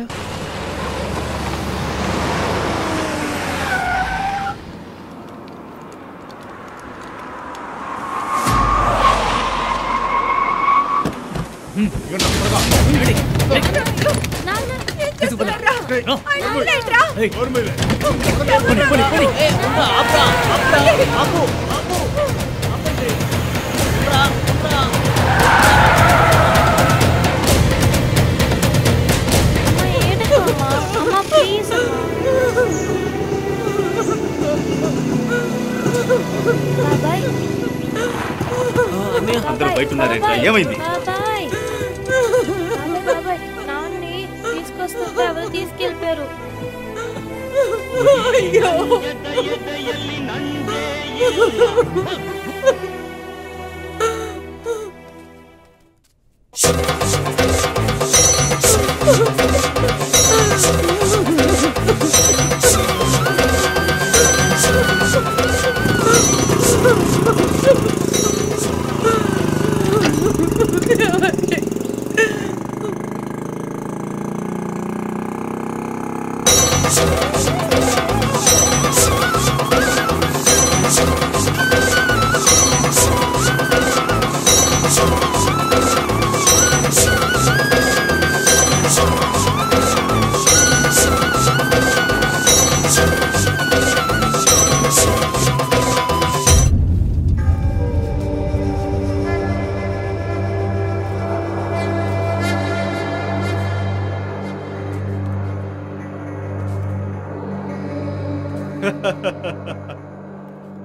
అందరూ బయట ఉన్నారేంట్రా? ఏమైంది? నాన్ని తీసుకొస్తుంటే ఎవరు తీసుకెళ్ళిపోయారు.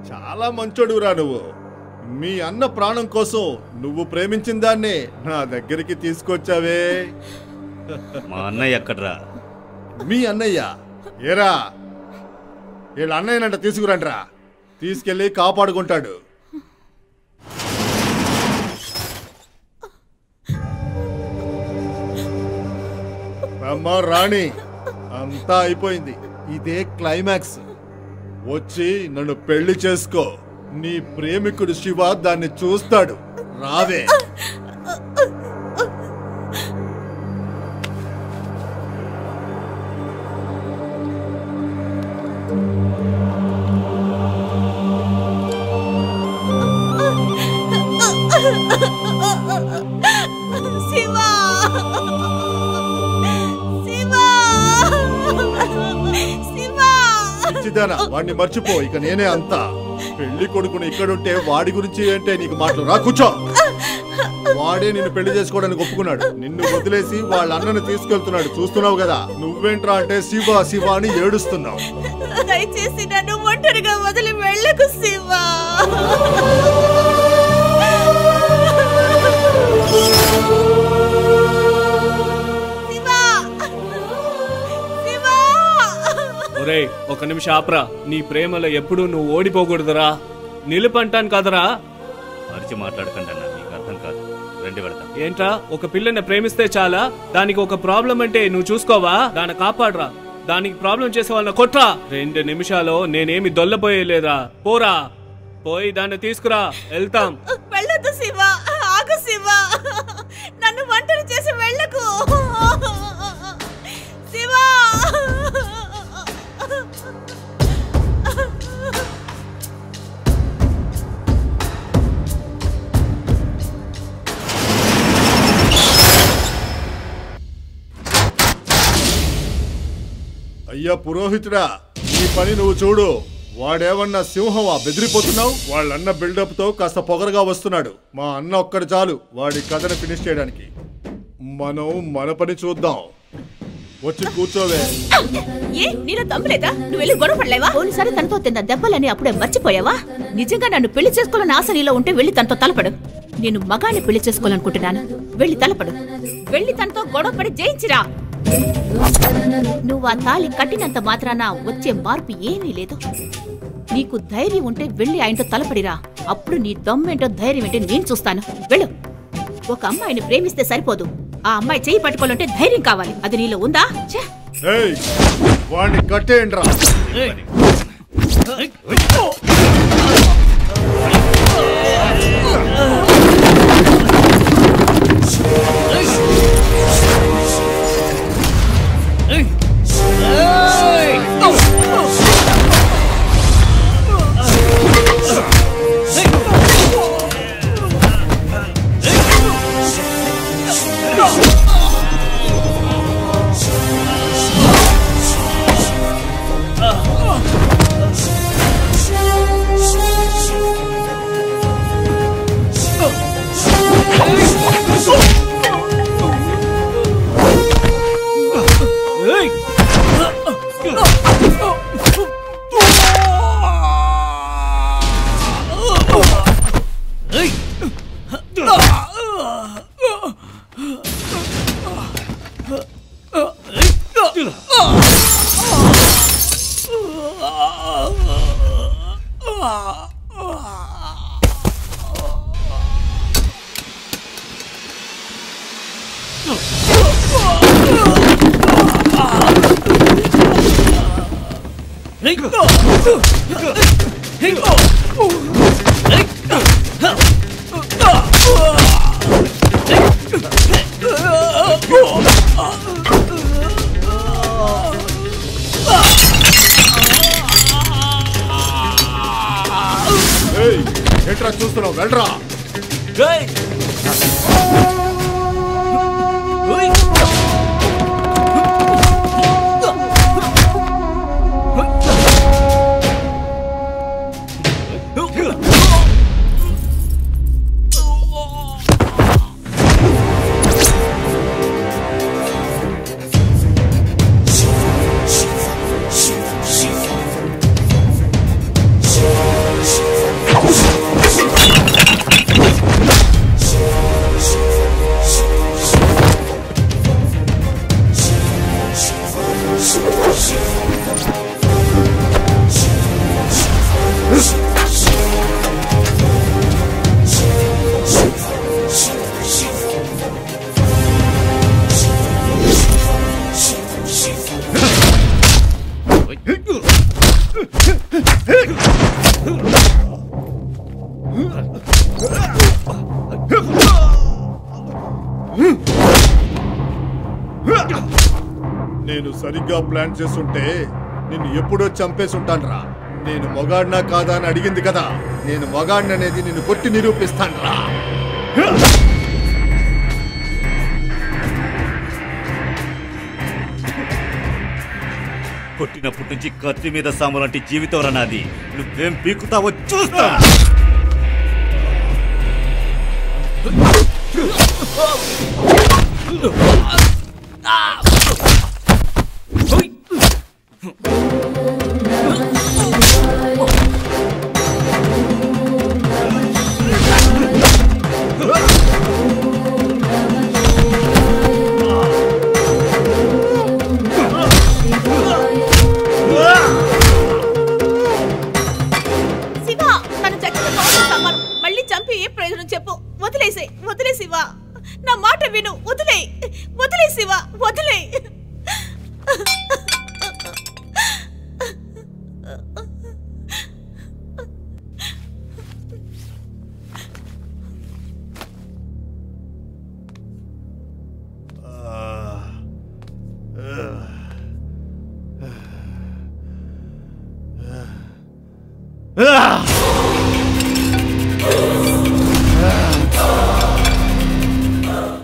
చాలా మంచోడురా నువ్వు. మీ అన్న ప్రాణం కోసం నువ్వు ప్రేమించిన దాన్నే నా దగ్గరికి తీసుకొచ్చావే. మా అన్నయ్య ఎక్కడ్రా? మీ అన్నయ్య ఏరా? వీళ్ళ అన్నయ్యనంట తీసుకురండిరా, తీసుకెళ్ళి కాపాడుకుంటాడు. అమ్మ రాణి, అంతా అయిపోయింది. ఇదే క్లైమాక్స్. వచ్చి నన్ను పెళ్లి చేసుకో. నీ ప్రేమికుడు శివ దాన్ని చూస్తాడు. రావే. వాడిని మర్చిపో, ఇక నేనే అంతా. పెళ్లి కొడుకుని ఇక్కడుంటే వాడి గురించి అంటే నీకు మాటలు రా. కూర్చో. వాడే నిన్ను పెళ్లి చేసుకోవడానికి ఒప్పుకున్నాడు. నిన్ను వదిలేసి వాళ్ళ అన్నను తీసుకెళ్తున్నాడు. చూస్తున్నావు కదా. నువ్వేంట్రా అంటే శివ శివ అని ఏడుస్తున్నావు. దయచేసి నన్ను ఒంటరిగా వదిలి వెళ్ళకు శివ. ఒక నిమిషం ఆపరా. నీ ప్రేమలో ఎప్పుడు నువ్వు ఓడిపోకూడదురా. నిలుపంటాను కదరా. మరిచి మాట్లాడకండి అన్న, నీకు అర్థం కాదు. రండి వెళ్తాం. ఏంట్రా, ఒక పిల్లని ప్రేమిస్తే చాలా, దానికి ఒక ప్రాబ్లం అంటే నువ్వు చూసుకోవా? దాన్ని కాపాడరా. దానికి ప్రాబ్లం చేసే వాళ్ళని కొట్రా. 2 నిమిషాలు నేనేమి దొల్లపోయేలేదా. పోరా, పోయి దాన్ని తీసుకురా. వెళ్తాం. వెళ్ళొద్దు శివ, ఆగు శివ. నన్ను ఒంటరి చేసి వెళ్ళకు శివ. అయ్యా పురోహితుడా, ఈ పని నువ్వు చూడు. వాడేమన్నా సింహమా బెదిరిపోతున్నావు? వాళ్ళన్న బిల్డప్ తో కాస్త పొగరగా వస్తున్నాడు. మా అన్న ఒక్కడు చాలు వాడి కథను ఫినిష్ చేయడానికి. మనం మన పని చూద్దాం. వచ్చి కూర్చోవే. ఏ నీలో దమ్ములేదా? నువ్వు వెళ్ళి గొడవ పడలేవా? పోలీసారి తనతో తిన్న దెబ్బలని అప్పుడే మర్చిపోయావా? నిజంగా నన్ను పెళ్లి చేసుకోవాలని ఆశ నీలో ఉంటే వెళ్ళి తనతో తలపడు. నేను మగాన్ని పెళ్లి చేసుకోవాలనుకుంటున్నాను. వెళ్ళి తలపడు. వెళ్ళి తనతో గొడవ పడి జయించిరా. నువ్వు ఆ తాళి కట్టినంత మాత్రాన వచ్చే మార్పు ఏమీ లేదు. నీకు ధైర్యం ఉంటే వెళ్ళి ఆయనతో తలపడిరా. అప్పుడు నీ దమ్మేంటో ధైర్యం ఏంటో నేను చూస్తాను. వెళ్ళు. ఒక అమ్మాయిని ప్రేమిస్తే సరిపోదు. ఆ అమ్మాయి చెయ్యి పట్టుకోవాలంటే ధైర్యం కావాలి. అది నీలో ఉందా? వాడిని కట్టేయండిరా. ఎట్రా చూస్తున్నావు? వెళ్ళరా. నేను సరిగ్గా ప్లాన్ చేస్తుంటే నిన్ను ఎప్పుడో చంపేసుంటాన్రా. నేను మొగాడినా కాదా అని అడిగింది కదా, నేను మొగాడిని అనేది నిన్ను కొట్టి నిరూపిస్తాన్రా. కొట్టినప్పటి నుంచి కత్తి మీద సాము లాంటి జీవితం రా నాది. నువ్వేం పీకుతావో చూస్తా.